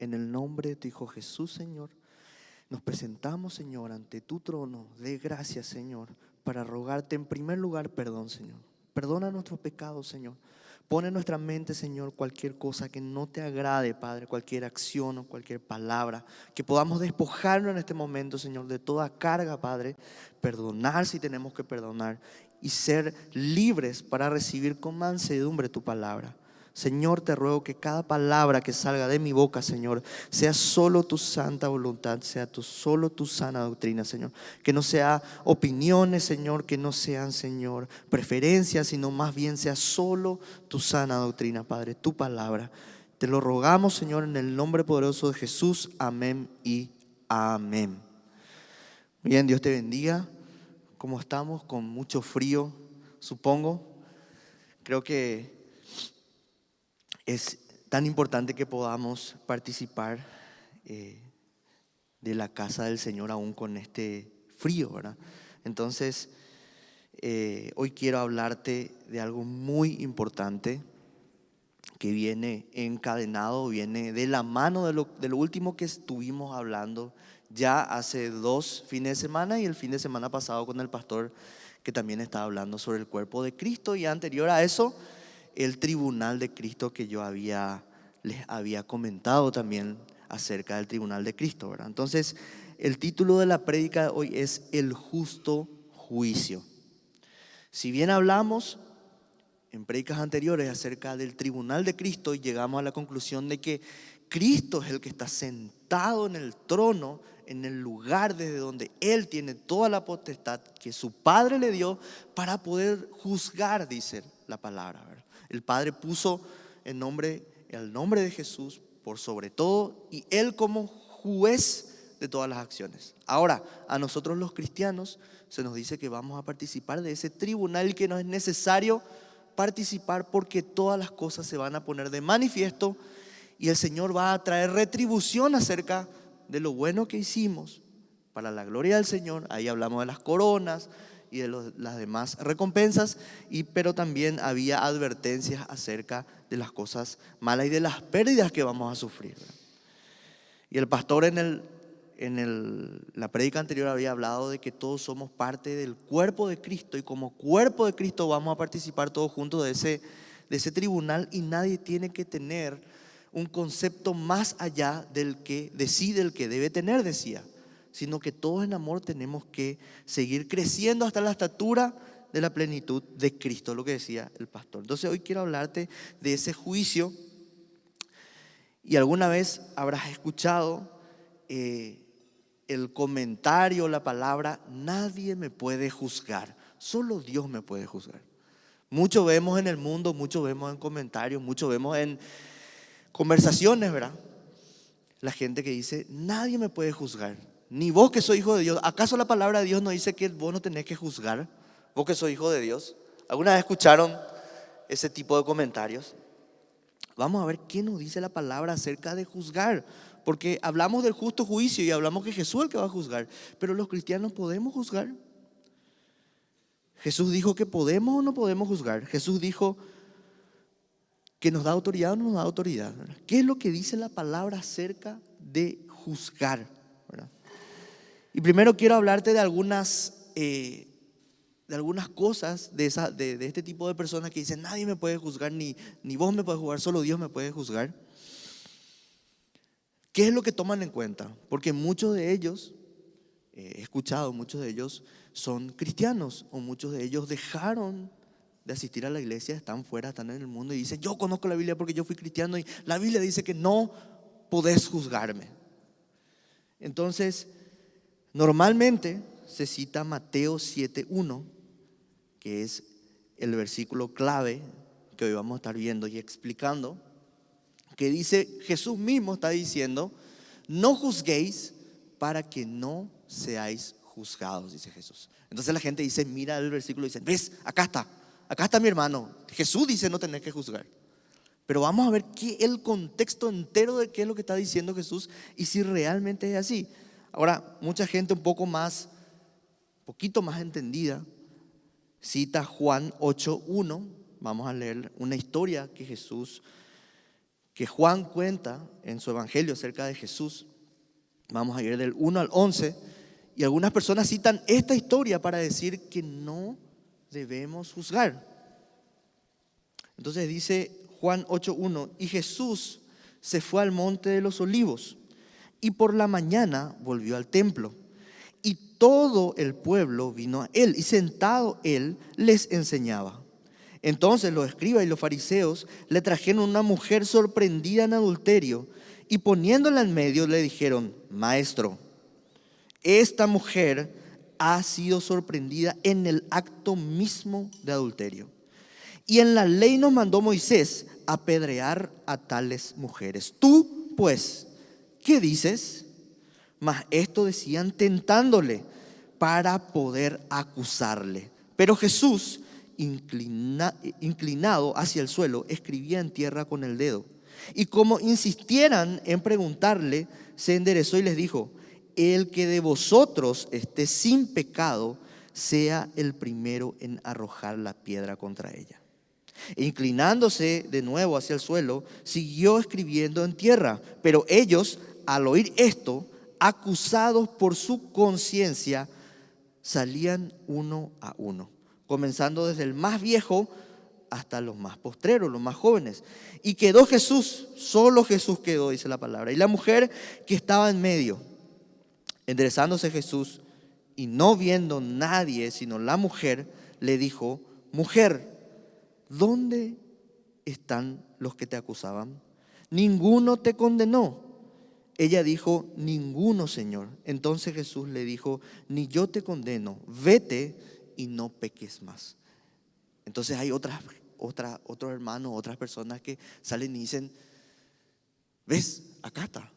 En el nombre de tu Hijo Jesús, Señor, nos presentamos, Señor, ante tu trono de gracia, Señor, para rogarte en primer lugar perdón, Señor. Perdona nuestros pecados, Señor. Pone en nuestra mente, Señor, cualquier cosa que no te agrade, Padre, cualquier acción o cualquier palabra, que podamos despojarnos en este momento, Señor, de toda carga, Padre, perdonar si tenemos que perdonar y ser libres para recibir con mansedumbre tu palabra. Señor, te ruego que cada palabra que salga de mi boca, Señor, sea solo tu santa voluntad, sea solo tu sana doctrina, Señor. Que no sea opiniones, Señor, que no sean, Señor, preferencias, sino más bien sea solo tu sana doctrina, Padre, tu palabra. Te lo rogamos, Señor, en el nombre poderoso de Jesús. Amén y amén. Bien, Dios te bendiga. ¿Cómo estamos? Con mucho frío, supongo. Creo que es tan importante que podamos participar de la casa del Señor aún con este frío, ¿verdad? Entonces, hoy quiero hablarte de algo muy importante que viene encadenado, viene de la mano de lo último que estuvimos hablando ya hace 2 fines de semana y el fin de semana pasado con el pastor que también estaba hablando sobre el cuerpo de Cristo, y anterior a eso el tribunal de Cristo que les había comentado también acerca del tribunal de Cristo, ¿verdad? Entonces, el título de la prédica de hoy es El justo juicio. Si bien hablamos en prédicas anteriores acerca del tribunal de Cristo y llegamos a la conclusión de que Cristo es el que está sentado en el trono, en el lugar desde donde Él tiene toda la potestad que su Padre le dio para poder juzgar, dice la palabra, ¿verdad? El Padre puso el nombre de Jesús por sobre todo y Él como juez de todas las acciones. Ahora, a nosotros los cristianos se nos dice que vamos a participar de ese tribunal y que nos es necesario participar porque todas las cosas se van a poner de manifiesto y el Señor va a traer retribución acerca de lo bueno que hicimos para la gloria del Señor. Ahí hablamos de las coronas y de las demás recompensas, pero también había advertencias acerca de las cosas malas y de las pérdidas que vamos a sufrir. Y el pastor la prédica anterior había hablado de que todos somos parte del cuerpo de Cristo y como cuerpo de Cristo vamos a participar todos juntos de ese tribunal, y nadie tiene que tener un concepto más allá del que decide el que debe tener, decía, sino que todos en amor tenemos que seguir creciendo hasta la estatura de la plenitud de Cristo, lo que decía el pastor. Entonces hoy quiero hablarte de ese juicio. Y alguna vez habrás escuchado el comentario, la palabra: nadie me puede juzgar, solo Dios me puede juzgar. Mucho vemos en el mundo, mucho vemos en comentarios, mucho vemos en conversaciones, ¿verdad? La gente que dice: nadie me puede juzgar, ni vos que sois hijo de Dios. ¿Acaso la palabra de Dios no dice que vos no tenés que juzgar? Vos que sois hijo de Dios. ¿Alguna vez escucharon ese tipo de comentarios? Vamos a ver qué nos dice la palabra acerca de juzgar, porque hablamos del justo juicio y hablamos que Jesús es el que va a juzgar, pero los cristianos podemos juzgar. Jesús dijo que podemos o no podemos juzgar. Jesús dijo que nos da autoridad o no nos da autoridad, ¿verdad? ¿Qué es lo que dice la palabra acerca de juzgar, ¿verdad? Y primero quiero hablarte de algunas cosas de este tipo de personas que dicen: nadie me puede juzgar, ni vos me puedes juzgar, solo Dios me puede juzgar. ¿Qué es lo que toman en cuenta? Porque muchos de ellos, he escuchado, muchos de ellos son cristianos, o muchos de ellos dejaron de asistir a la iglesia, están fuera, están en el mundo y dicen: yo conozco la Biblia porque yo fui cristiano y la Biblia dice que no podés juzgarme. Entonces, normalmente se cita Mateo 7:1, que es el versículo clave que hoy vamos a estar viendo y explicando, que dice, Jesús mismo está diciendo: no juzguéis para que no seáis juzgados, dice Jesús. Entonces la gente dice, mira el versículo y dice: ves, acá está mi hermano. Jesús dice no tenés que juzgar. Pero vamos a ver el contexto entero de qué es lo que está diciendo Jesús y si realmente es así. Ahora, mucha gente un poquito más entendida cita Juan 8:1. Vamos a leer una historia que que Juan cuenta en su evangelio acerca de Jesús. Vamos a ir del 1 al 11. Y algunas personas citan esta historia para decir que no debemos juzgar. Entonces dice Juan 8:1, y Jesús se fue al monte de los olivos y por la mañana volvió al templo. Y todo el pueblo vino a él y sentado él les enseñaba. Entonces los escribas y los fariseos le trajeron una mujer sorprendida en adulterio y poniéndola en medio le dijeron: Maestro, esta mujer ha sido sorprendida en el acto mismo de adulterio. Y en la ley nos mandó Moisés apedrear a tales mujeres. Tú, pues, ¿qué dices? Mas esto decían tentándole para poder acusarle. Pero Jesús, inclinado hacia el suelo, escribía en tierra con el dedo. Y como insistieran en preguntarle, se enderezó y les dijo: el que de vosotros esté sin pecado, sea el primero en arrojar la piedra contra ella. E inclinándose de nuevo hacia el suelo, siguió escribiendo en tierra. Pero ellos, al oír esto, acusados por su conciencia, salían uno a uno, comenzando desde el más viejo hasta los más postreros, los más jóvenes. Y quedó Jesús, solo Jesús quedó, dice la palabra. Y la mujer que estaba en medio, enderezándose Jesús y no viendo nadie sino la mujer, le dijo: Mujer, ¿dónde están los que te acusaban? ¿Ninguno te condenó? Ella dijo: Ninguno, Señor. Entonces Jesús le dijo: Ni yo te condeno, vete y no peques más. Entonces hay otros hermanos, otras personas que salen y dicen: ¿ves? Acá está.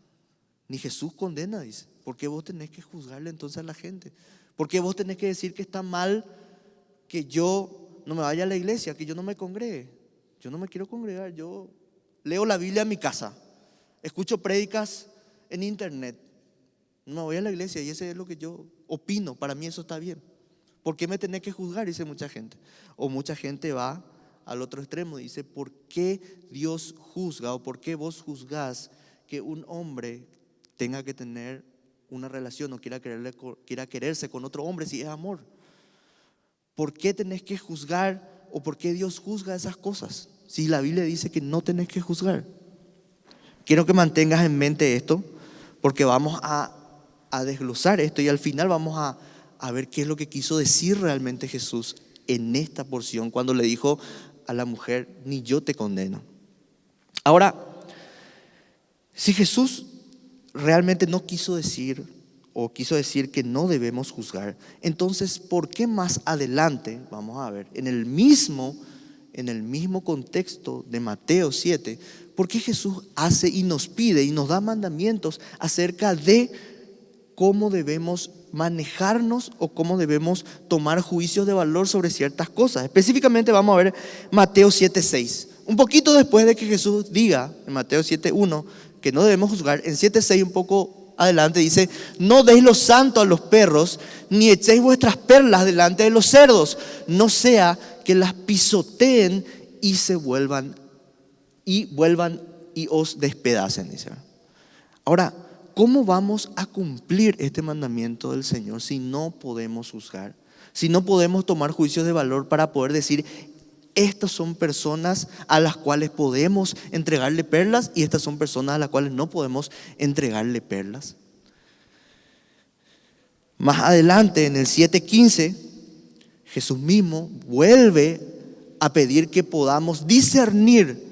Ni Jesús condena, dice. ¿Por qué vos tenés que juzgarle entonces a la gente? ¿Por qué vos tenés que decir que está mal que yo no me vaya a la iglesia, que yo no me congregue? Yo no me quiero congregar, yo leo la Biblia en mi casa, escucho prédicas en internet, no me voy a la iglesia y ese es lo que yo opino, para mí eso está bien. ¿Por qué me tenés que juzgar? Dice mucha gente. O mucha gente va al otro extremo y dice: ¿por qué Dios juzga o por qué vos juzgás que un hombre tenga que tener una relación o quiera quererse con otro hombre si es amor? ¿Por qué tenés que juzgar o por qué Dios juzga esas cosas si la Biblia dice que no tenés que juzgar? Quiero que mantengas en mente esto, porque vamos a desglosar esto y al final vamos a ver qué es lo que quiso decir realmente Jesús en esta porción cuando le dijo a la mujer: ni yo te condeno. Ahora, si Jesús realmente no quiso decir o quiso decir que no debemos juzgar, entonces ¿por qué más adelante, vamos a ver, en el mismo contexto de Mateo 7, por qué Jesús hace y nos pide y nos da mandamientos acerca de cómo debemos manejarnos o cómo debemos tomar juicios de valor sobre ciertas cosas? Específicamente vamos a ver Mateo 7:6. Un poquito después de que Jesús diga en Mateo 7:1 que no debemos juzgar, en 7:6 un poco adelante dice: no deis lo santo a los perros, ni echéis vuestras perlas delante de los cerdos, no sea que las pisoteen y se vuelvan y os despedacen, dice. Ahora, ¿cómo vamos a cumplir este mandamiento del Señor si no podemos juzgar? Si no podemos tomar juicios de valor para poder decir: estas son personas a las cuales podemos entregarle perlas y estas son personas a las cuales no podemos entregarle perlas. Más adelante, en el 7:15, Jesús mismo vuelve a pedir que podamos discernir,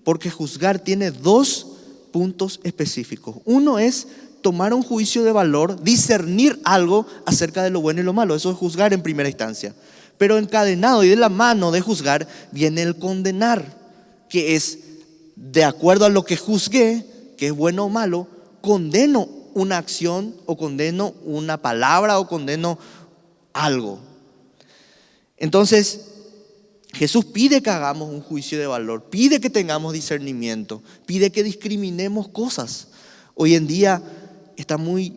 porque juzgar tiene dos puntos específicos. Uno es tomar un juicio de valor, discernir algo acerca de lo bueno y lo malo. Eso es juzgar en primera instancia. Pero encadenado y de la mano de juzgar viene el condenar, que es de acuerdo a lo que juzgué, que es bueno o malo, condeno una acción o condeno una palabra o condeno algo. Entonces, Jesús pide que hagamos un juicio de valor, pide que tengamos discernimiento, pide que discriminemos cosas. Hoy en día está muy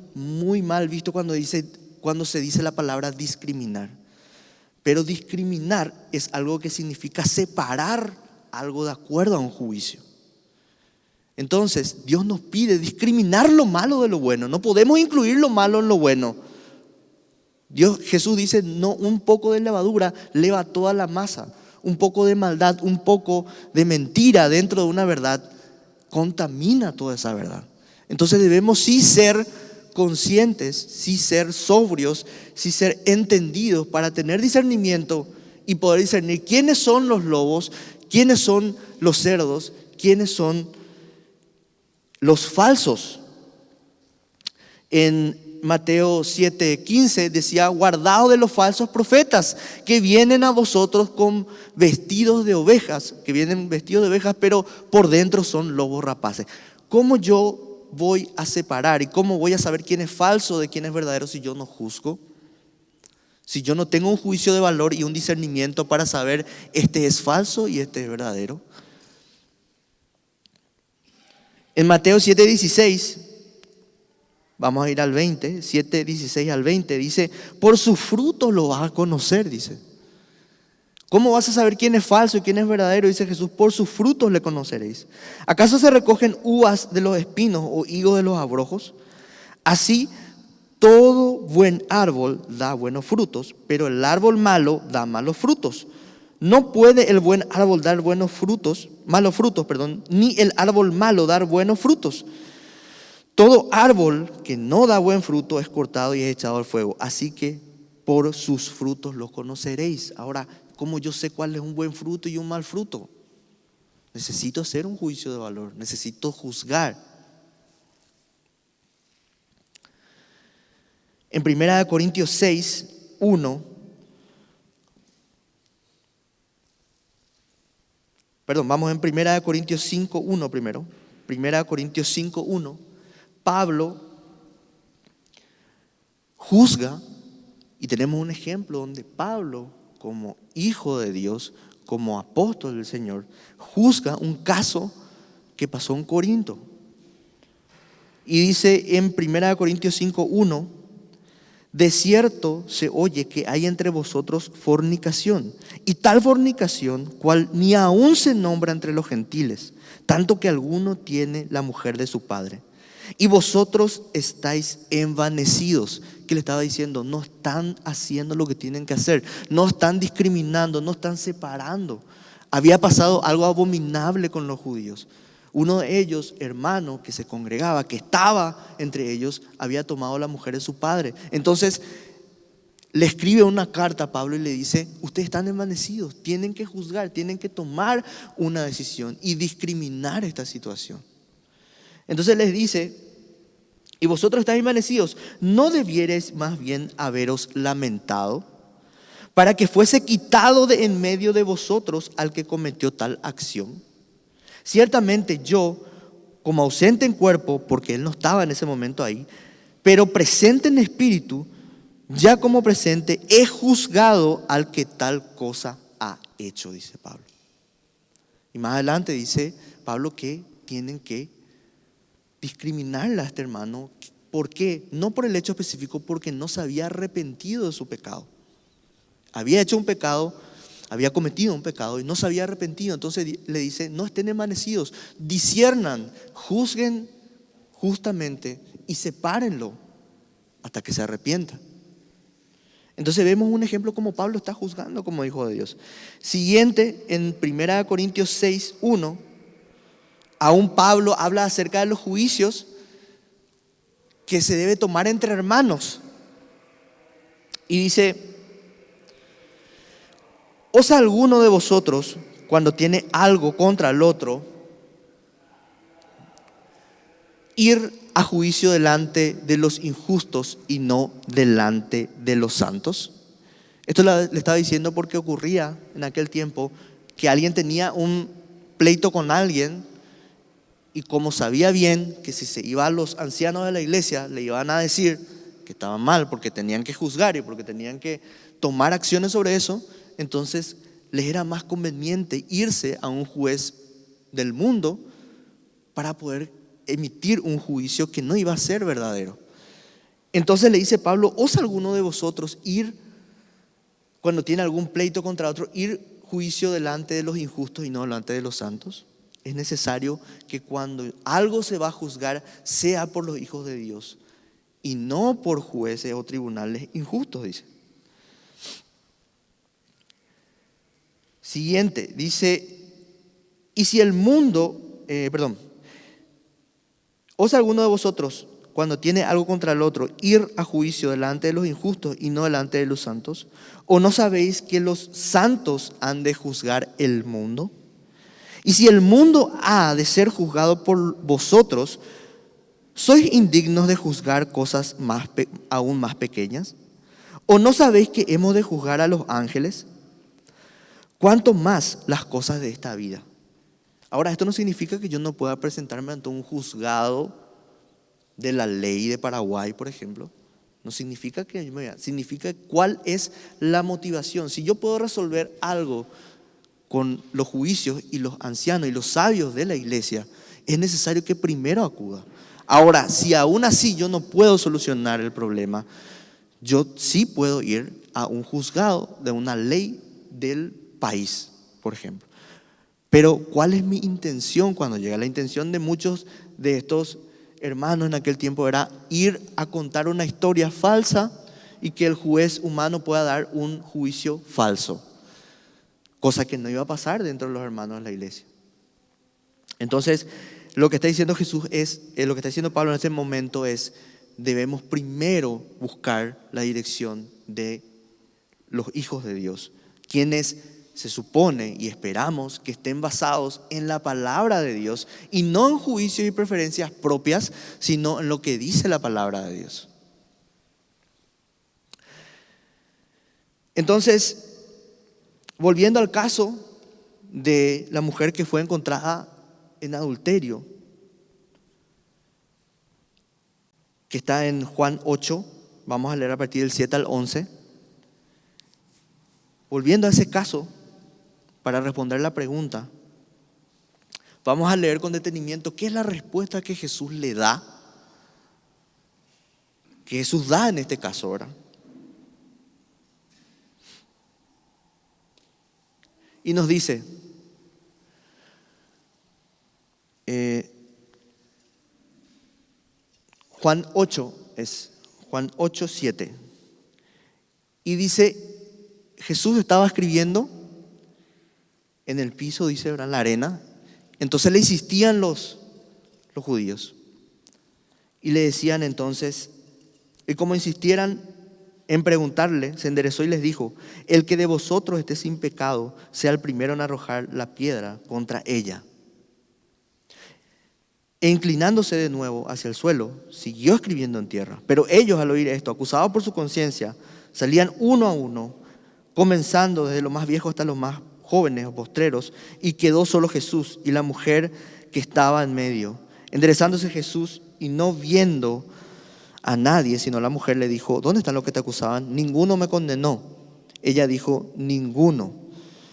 mal visto cuando se dice la palabra discriminar. Pero discriminar es algo que significa separar algo de acuerdo a un juicio. Entonces, Dios nos pide discriminar lo malo de lo bueno. No podemos incluir lo malo en lo bueno. Jesús dice, no, un poco de levadura leva toda la masa. Un poco de maldad, un poco de mentira dentro de una verdad contamina toda esa verdad. Entonces debemos sí ser conscientes, sí ser sobrios, sí ser entendidos para tener discernimiento y poder discernir quiénes son los lobos, quiénes son los cerdos, quiénes son los falsos. En Mateo 7:15 decía, guardaos de los falsos profetas que vienen a vosotros con vestidos de ovejas, pero por dentro son lobos rapaces. ¿Cómo yo voy a separar y cómo voy a saber quién es falso de quién es verdadero si yo no juzgo? Si yo no tengo un juicio de valor y un discernimiento para saber este es falso y este es verdadero. En Mateo 7:16, vamos a ir al 20, 7:16 al 20, dice, por sus frutos lo vas a conocer, dice. ¿Cómo vas a saber quién es falso y quién es verdadero? Dice Jesús, por sus frutos le conoceréis. ¿Acaso se recogen uvas de los espinos o higos de los abrojos? Así, todo buen árbol da buenos frutos, pero el árbol malo da malos frutos. No puede el buen árbol dar malos frutos, ni el árbol malo dar buenos frutos. Todo árbol que no da buen fruto es cortado y es echado al fuego. Así que por sus frutos los conoceréis. Ahora, ¿cómo yo sé cuál es un buen fruto y un mal fruto? Necesito hacer un juicio de valor, necesito juzgar. En 1 Corintios 6:1, vamos en 1 Corintios 5:1 primero. 1 Corintios 5:1, Pablo juzga, y tenemos un ejemplo donde Pablo, como hijo de Dios, como apóstol del Señor, juzga un caso que pasó en Corinto. Y dice en 1 Corintios 5:1, de cierto se oye que hay entre vosotros fornicación, y tal fornicación cual ni aún se nombra entre los gentiles, tanto que alguno tiene la mujer de su padre. Y vosotros estáis envanecidos. ¿Qué le estaba diciendo? No están haciendo lo que tienen que hacer, no están discriminando, no están separando. Había pasado algo abominable con los judíos. Uno de ellos, hermano, que se congregaba, que estaba entre ellos, había tomado la mujer de su padre. Entonces le escribe una carta a Pablo y le dice, ustedes están envanecidos, tienen que juzgar, tienen que tomar una decisión y discriminar esta situación. Entonces les dice, y vosotros estáis envanecidos, ¿no debierais más bien haberos lamentado para que fuese quitado de en medio de vosotros al que cometió tal acción? Ciertamente yo, como ausente en cuerpo, porque él no estaba en ese momento ahí, pero presente en espíritu, ya como presente, he juzgado al que tal cosa ha hecho, dice Pablo. Y más adelante dice Pablo que tienen que discriminarle a este hermano. ¿Por qué? No por el hecho específico, porque no se había arrepentido de su pecado. Había hecho un pecado, había cometido un pecado y no se había arrepentido. Entonces le dice, no estén envanecidos, disciernan, juzguen justamente y sepárenlo hasta que se arrepienta. Entonces vemos un ejemplo como Pablo está juzgando como hijo de Dios. Siguiente, en 1 Corintios 6:1, aún Pablo habla acerca de los juicios que se debe tomar entre hermanos. Y dice, ¿osa alguno de vosotros, cuando tiene algo contra el otro, ir a juicio delante de los injustos y no delante de los santos? Esto le estaba diciendo porque ocurría en aquel tiempo que alguien tenía un pleito con alguien y como sabía bien que si se iba a los ancianos de la iglesia le iban a decir que estaba mal porque tenían que juzgar y porque tenían que tomar acciones sobre eso, entonces les era más conveniente irse a un juez del mundo para poder emitir un juicio que no iba a ser verdadero. Entonces le dice Pablo, ¿osa alguno de vosotros ir, cuando tiene algún pleito contra otro, ir juicio delante de los injustos y no delante de los santos? Es necesario que cuando algo se va a juzgar sea por los hijos de Dios y no por jueces o tribunales injustos, dice. Siguiente, dice, y si el mundo, ¿osa alguno de vosotros, cuando tiene algo contra el otro, ir a juicio delante de los injustos y no delante de los santos? ¿O no sabéis que los santos han de juzgar el mundo? Y si el mundo ha de ser juzgado por vosotros, ¿sois indignos de juzgar cosas aún más pequeñas? ¿O no sabéis que hemos de juzgar a los ángeles? ¿Cuánto más las cosas de esta vida? Ahora, esto no significa que yo no pueda presentarme ante un juzgado de la ley de Paraguay, por ejemplo. No significa que yo me vea, significa cuál es la motivación. Si yo puedo resolver algo con los juicios y los ancianos y los sabios de la iglesia, es necesario que primero acuda. Ahora, si aún así yo no puedo solucionar el problema, yo sí puedo ir a un juzgado de una ley del país, por ejemplo. Pero ¿cuál es mi intención cuando llega? La intención de muchos de estos hermanos en aquel tiempo era ir a contar una historia falsa y que el juez humano pueda dar un juicio falso, cosa que no iba a pasar dentro de los hermanos de la iglesia. Entonces, lo que está diciendo Jesús lo que está diciendo Pablo en ese momento es, debemos primero buscar la dirección de los hijos de Dios, quienes se supone y esperamos que estén basados en la palabra de Dios y no en juicios y preferencias propias, sino en lo que dice la palabra de Dios. Entonces, volviendo al caso de la mujer que fue encontrada en adulterio, que está en Juan 8, vamos a leer a partir del 7 al 11. Volviendo a ese caso, para responder la pregunta, vamos a leer con detenimiento qué es la respuesta que Jesús le da, que Jesús da en este caso, ¿verdad? Y nos dice, Juan 8, 7. Y dice, Jesús estaba escribiendo en el piso, dice, ¿verdad?, en la arena. Entonces le insistían los judíos. Y le decían entonces, y como insistieran en preguntarle, se enderezó y les dijo, el que de vosotros esté sin pecado, sea el primero en arrojar la piedra contra ella. E inclinándose de nuevo hacia el suelo, siguió escribiendo en tierra. Pero ellos, al oír esto, acusados por su conciencia, salían uno a uno, comenzando desde los más viejos hasta los más jóvenes o postreros, y quedó solo Jesús y la mujer que estaba en medio. Enderezándose Jesús y no viendo a nadie, sino a la mujer, le dijo, ¿dónde están los que te acusaban? Ninguno me condenó. Ella dijo, ninguno,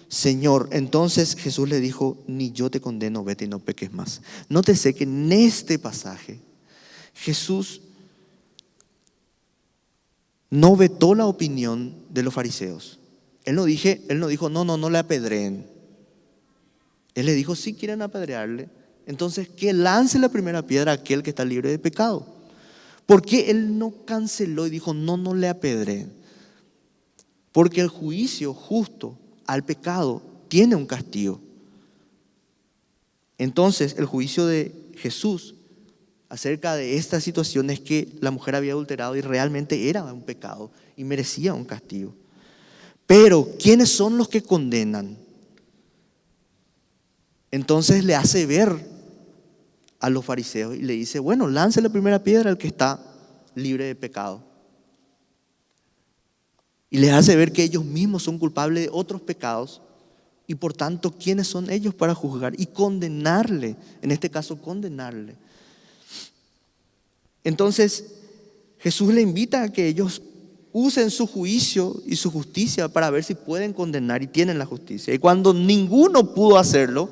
Señor. Entonces Jesús le dijo, ni yo te condeno, vete y no peques más. Nótese que en este pasaje Jesús no vetó la opinión de los fariseos. Él no dijo, no le apedreen. Él le dijo, si quieren apedrearle, entonces que lance la primera piedra a aquel que está libre de pecado. ¿Por qué él no canceló y dijo, no le apedreen? Porque el juicio justo al pecado tiene un castigo. Entonces, el juicio de Jesús acerca de esta situación es que la mujer había adulterado y realmente era un pecado y merecía un castigo. Pero, ¿quiénes son los que condenan? Entonces le hace ver a los fariseos y le dice, bueno, lance la primera piedra al que está libre de pecado. Y les hace ver que ellos mismos son culpables de otros pecados y por tanto, ¿quiénes son ellos para juzgar y condenarle? En este caso, condenarle. Entonces, Jesús le invita a que ellos usen su juicio y su justicia para ver si pueden condenar y tienen la justicia. Y cuando ninguno pudo hacerlo,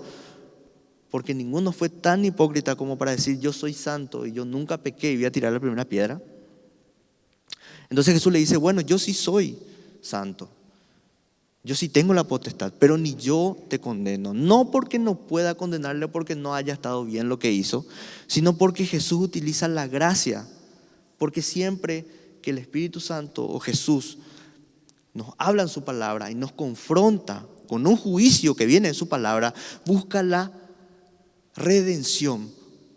porque ninguno fue tan hipócrita como para decir yo soy santo y yo nunca pequé y voy a tirar la primera piedra, entonces Jesús le dice, bueno, yo sí soy santo. Yo sí tengo la potestad, pero ni yo te condeno. No porque no pueda condenarle porque no haya estado bien lo que hizo, sino porque Jesús utiliza la gracia. Porque siempre que el Espíritu Santo o Jesús nos habla en su palabra y nos confronta con un juicio que viene en su palabra, busca la redención,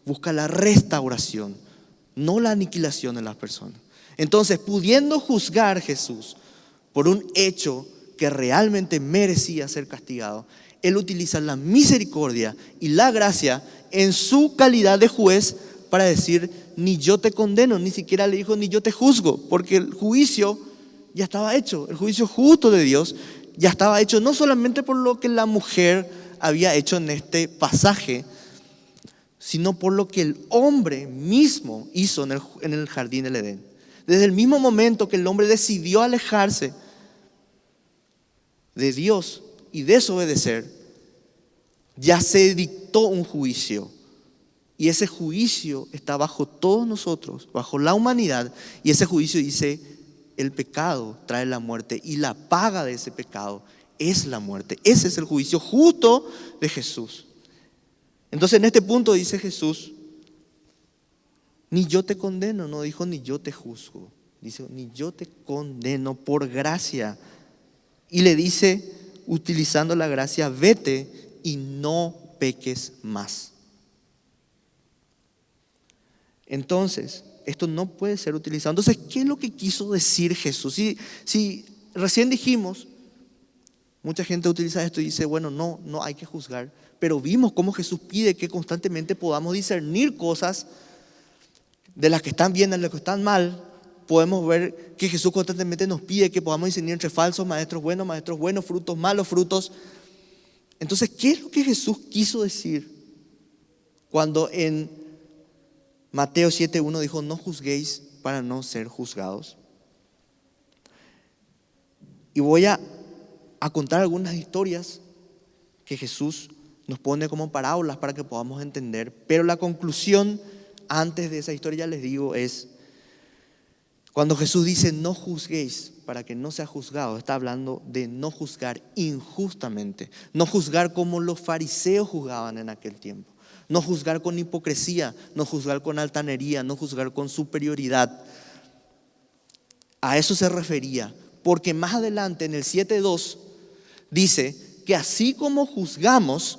busca la restauración, no la aniquilación de las personas. Entonces, pudiendo juzgar Jesús por un hecho que realmente merecía ser castigado, Él utiliza la misericordia y la gracia en su calidad de juez para decir, ni yo te condeno, ni siquiera le dijo, ni yo te juzgo, porque el juicio ya estaba hecho, el juicio justo de Dios ya estaba hecho, no solamente por lo que la mujer había hecho en este pasaje, sino por lo que el hombre mismo hizo en el jardín del Edén. Desde el mismo momento que el hombre decidió alejarse de Dios y desobedecer, ya se dictó un juicio. Y ese juicio está bajo todos nosotros, bajo la humanidad. Y ese juicio dice, el pecado trae la muerte y la paga de ese pecado es la muerte. Ese es el juicio justo de Jesús. Entonces en este punto dice Jesús, ni yo te condeno, no dijo ni yo te juzgo. Dice, ni yo te condeno por gracia. Y le dice, utilizando la gracia, vete y no peques más. Entonces, esto no puede ser utilizado. Entonces, ¿qué es lo que quiso decir Jesús? Si recién dijimos, mucha gente utiliza esto y dice, bueno, no hay que juzgar. Pero vimos cómo Jesús pide que constantemente podamos discernir cosas de las que están bien, de las que están mal. Podemos ver que Jesús constantemente nos pide que podamos discernir entre falsos maestros buenos, frutos, malos frutos. Entonces, ¿qué es lo que Jesús quiso decir cuando en Mateo 7:1 dijo, no juzguéis para no ser juzgados? Y voy a contar algunas historias que Jesús nos pone como parábolas para que podamos entender. Pero la conclusión antes de esa historia, ya les digo, es cuando Jesús dice no juzguéis para que no sea juzgado, está hablando de no juzgar injustamente, no juzgar como los fariseos juzgaban en aquel tiempo, no juzgar con hipocresía, no juzgar con altanería, no juzgar con superioridad. A eso se refería, porque más adelante en el 7:2 dice que así como juzgamos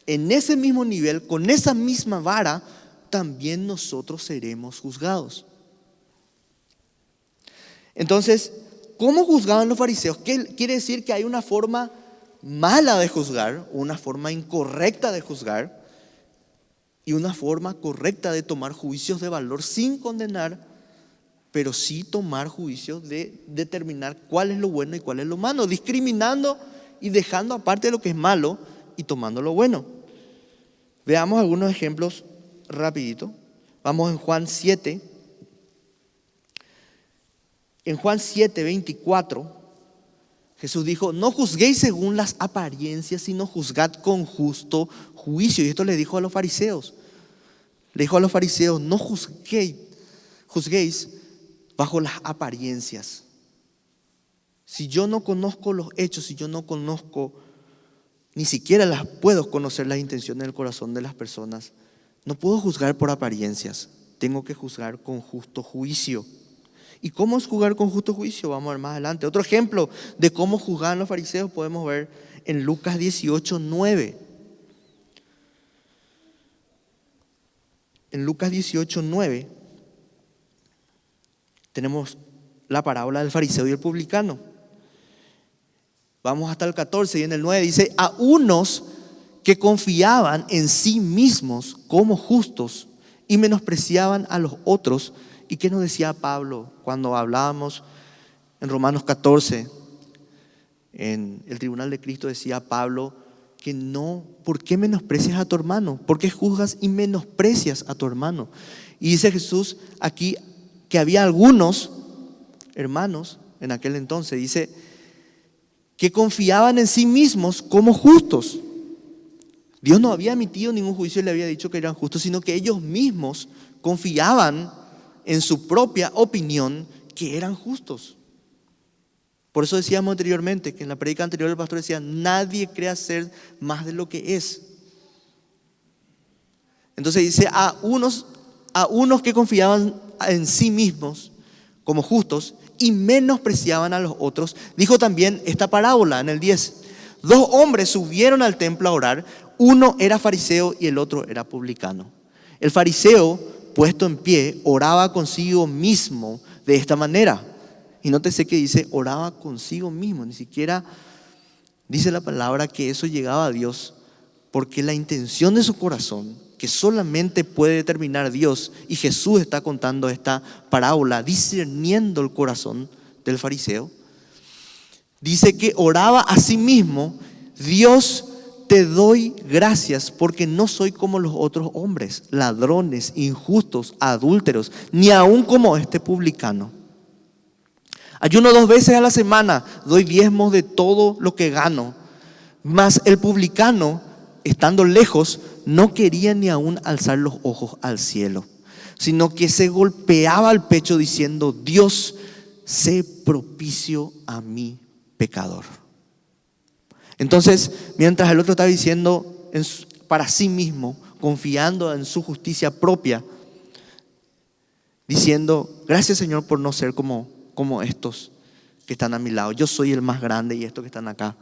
en ese mismo nivel, con esa misma vara, también nosotros seremos juzgados. Entonces, ¿cómo juzgaban los fariseos? ¿Qué quiere decir? Que hay una forma mala de juzgar, una forma incorrecta de juzgar y una forma correcta de tomar juicios de valor sin condenar, pero sí tomar juicios de determinar cuál es lo bueno y cuál es lo malo, discriminando y dejando aparte lo que es malo y tomando lo bueno. Veamos algunos ejemplos rapidito. Vamos en Juan 7. En Juan 7:24, Jesús dijo, no juzguéis según las apariencias, sino juzgad con justo juicio. Y esto le dijo a los fariseos. Le dijo a los fariseos, no juzguéis bajo las apariencias. Si yo no conozco los hechos, si yo no conozco, ni siquiera las puedo conocer las intenciones del corazón de las personas, no puedo juzgar por apariencias. Tengo que juzgar con justo juicio. ¿Y cómo es juzgar con justo juicio? Vamos a ver más adelante. Otro ejemplo de cómo juzgaban los fariseos podemos ver en Lucas 18:9. En Lucas 18:9 tenemos la parábola del fariseo y el publicano. Vamos hasta el 14 y en el 9 dice, a unos que confiaban en sí mismos como justos y menospreciaban a los otros. ¿Y qué nos decía Pablo cuando hablábamos en Romanos 14? En el tribunal de Cristo decía Pablo que no, ¿por qué menosprecias a tu hermano? ¿Por qué juzgas y menosprecias a tu hermano? Y dice Jesús aquí que había algunos hermanos en aquel entonces, dice, que confiaban en sí mismos como justos. Dios no había emitido ningún juicio y le había dicho que eran justos, sino que ellos mismos confiaban en su propia opinión que eran justos. Por eso decíamos anteriormente, que en la prédica anterior el pastor decía, nadie crea ser más de lo que es. Entonces dice, a unos que confiaban en sí mismos como justos y menospreciaban a los otros, dijo también esta parábola en el 10. 2 hombres subieron al templo a orar, uno era fariseo y el otro era publicano. El fariseo, puesto en pie, oraba consigo mismo de esta manera. Y nótese que dice, oraba consigo mismo, ni siquiera dice la palabra que eso llegaba a Dios, porque la intención de su corazón, que solamente puede determinar Dios, y Jesús está contando esta parábola, discerniendo el corazón del fariseo, dice que oraba a sí mismo, Dios, te doy gracias porque no soy como los otros hombres, ladrones, injustos, adúlteros, ni aun como este publicano. Ayuno 2 veces a la semana, doy diezmos de todo lo que gano. Mas el publicano, estando lejos, no quería ni aún alzar los ojos al cielo, sino que se golpeaba el pecho diciendo, Dios, sé propicio a mí, pecador. Entonces, mientras el otro estaba diciendo para sí mismo, confiando en su justicia propia, diciendo, gracias Señor por no ser como estos que están a mi lado. Yo soy el más grande y estos que están acá,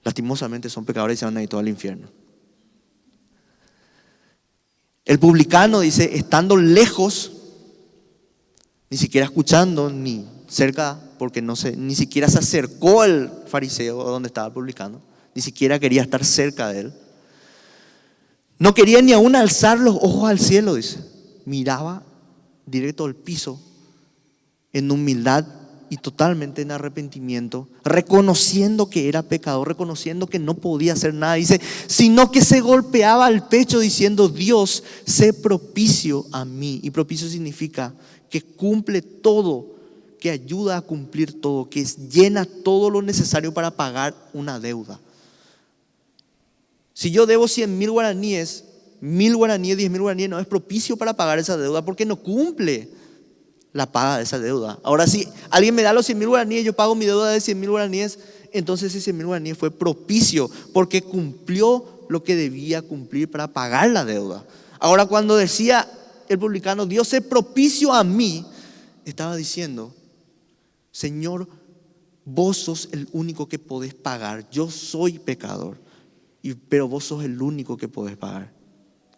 lastimosamente son pecadores y se van a ir todo al infierno. El publicano dice, estando lejos, ni siquiera escuchando, ni cerca, porque ni siquiera se acercó al fariseo donde estaba el publicano, ni siquiera quería estar cerca de él. No quería ni aún alzar los ojos al cielo, dice. Miraba directo al piso en humildad y totalmente en arrepentimiento, reconociendo que era pecador, reconociendo que no podía hacer nada, dice, sino que se golpeaba el pecho diciendo, Dios, sé propicio a mí. Y propicio significa que cumple todo, que ayuda a cumplir todo, que llena todo lo necesario para pagar una deuda. Si yo debo 100,000 guaraníes, 1,000 guaraníes, 10,000 guaraníes, no es propicio para pagar esa deuda porque no cumple la paga de esa deuda. Ahora, si alguien me da los 100,000 guaraníes, yo pago mi deuda de 100,000 guaraníes, entonces ese 100,000 guaraníes fue propicio porque cumplió lo que debía cumplir para pagar la deuda. Ahora, cuando decía el publicano, Dios es propicio a mí, estaba diciendo, Señor, vos sos el único que podés pagar. Yo soy pecador, pero vos sos el único que podés pagar.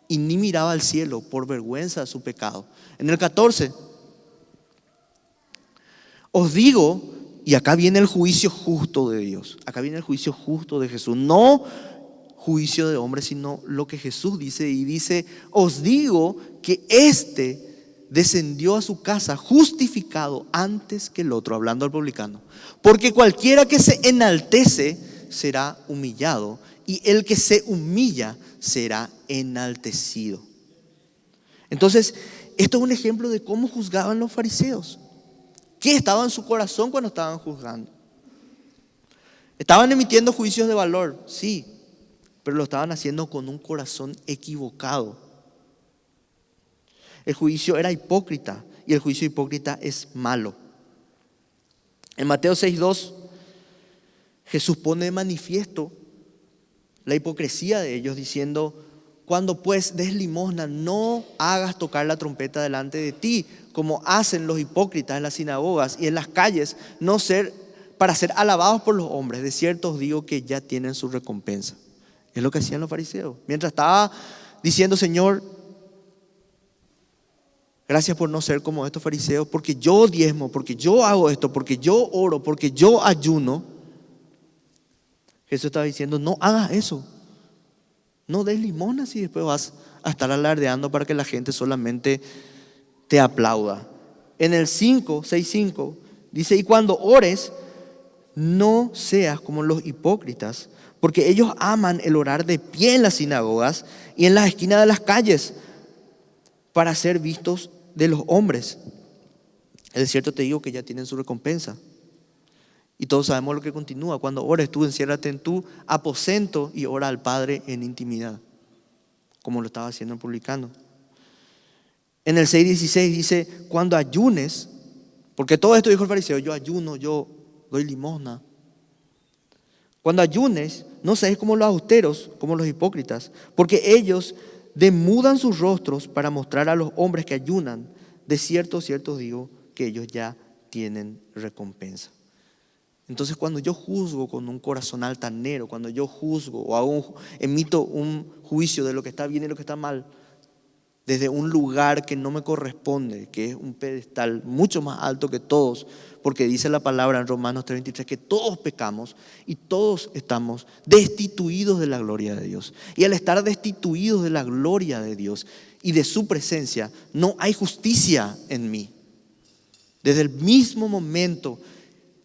Y ni miraba al cielo por vergüenza de su pecado. En el 14, os digo, y acá viene el juicio justo de Dios. Acá viene el juicio justo de Jesús. No juicio de hombres, sino lo que Jesús dice. Y dice, os digo que este descendió a su casa justificado antes que el otro, hablando al publicano. Porque cualquiera que se enaltece será humillado, y el que se humilla será enaltecido. Entonces, esto es un ejemplo de cómo juzgaban los fariseos. ¿Qué estaba en su corazón cuando estaban juzgando? Estaban emitiendo juicios de valor, sí, pero lo estaban haciendo con un corazón equivocado. El juicio era hipócrita y el juicio hipócrita es malo. En Mateo 6:2, Jesús pone de manifiesto la hipocresía de ellos diciendo, cuando pues des limosna, no hagas tocar la trompeta delante de ti, como hacen los hipócritas en las sinagogas y en las calles, para ser alabados por los hombres. De cierto os digo que ya tienen su recompensa. Es lo que hacían los fariseos. Mientras estaba diciendo, Señor, gracias por no ser como estos fariseos, porque yo diezmo, porque yo hago esto, porque yo oro, porque yo ayuno. Jesús estaba diciendo, no hagas eso. No des limosnas y después vas a estar alardeando para que la gente solamente te aplauda. En el 6:5 dice, y cuando ores, no seas como los hipócritas, porque ellos aman el orar de pie en las sinagogas y en las esquinas de las calles para ser vistos de los hombres. Es cierto, te digo que ya tienen su recompensa. Y todos sabemos lo que continúa. Cuando ores, tú enciérrate en tu aposento y ora al Padre en intimidad, como lo estaba haciendo el publicano. En el 6:16 dice, cuando ayunes, porque todo esto dijo el fariseo, yo ayuno, yo doy limosna. Cuando ayunes, no seáis como los austeros, como los hipócritas, porque ellos demudan sus rostros para mostrar a los hombres que ayunan. De cierto, cierto digo, que ellos ya tienen recompensa. Entonces, cuando yo juzgo con un corazón altanero, cuando yo juzgo o emito un juicio de lo que está bien y lo que está mal, desde un lugar que no me corresponde, que es un pedestal mucho más alto que todos, porque dice la palabra en Romanos 3:23 que todos pecamos y todos estamos destituidos de la gloria de Dios. Y al estar destituidos de la gloria de Dios y de su presencia, no hay justicia en mí. Desde el mismo momento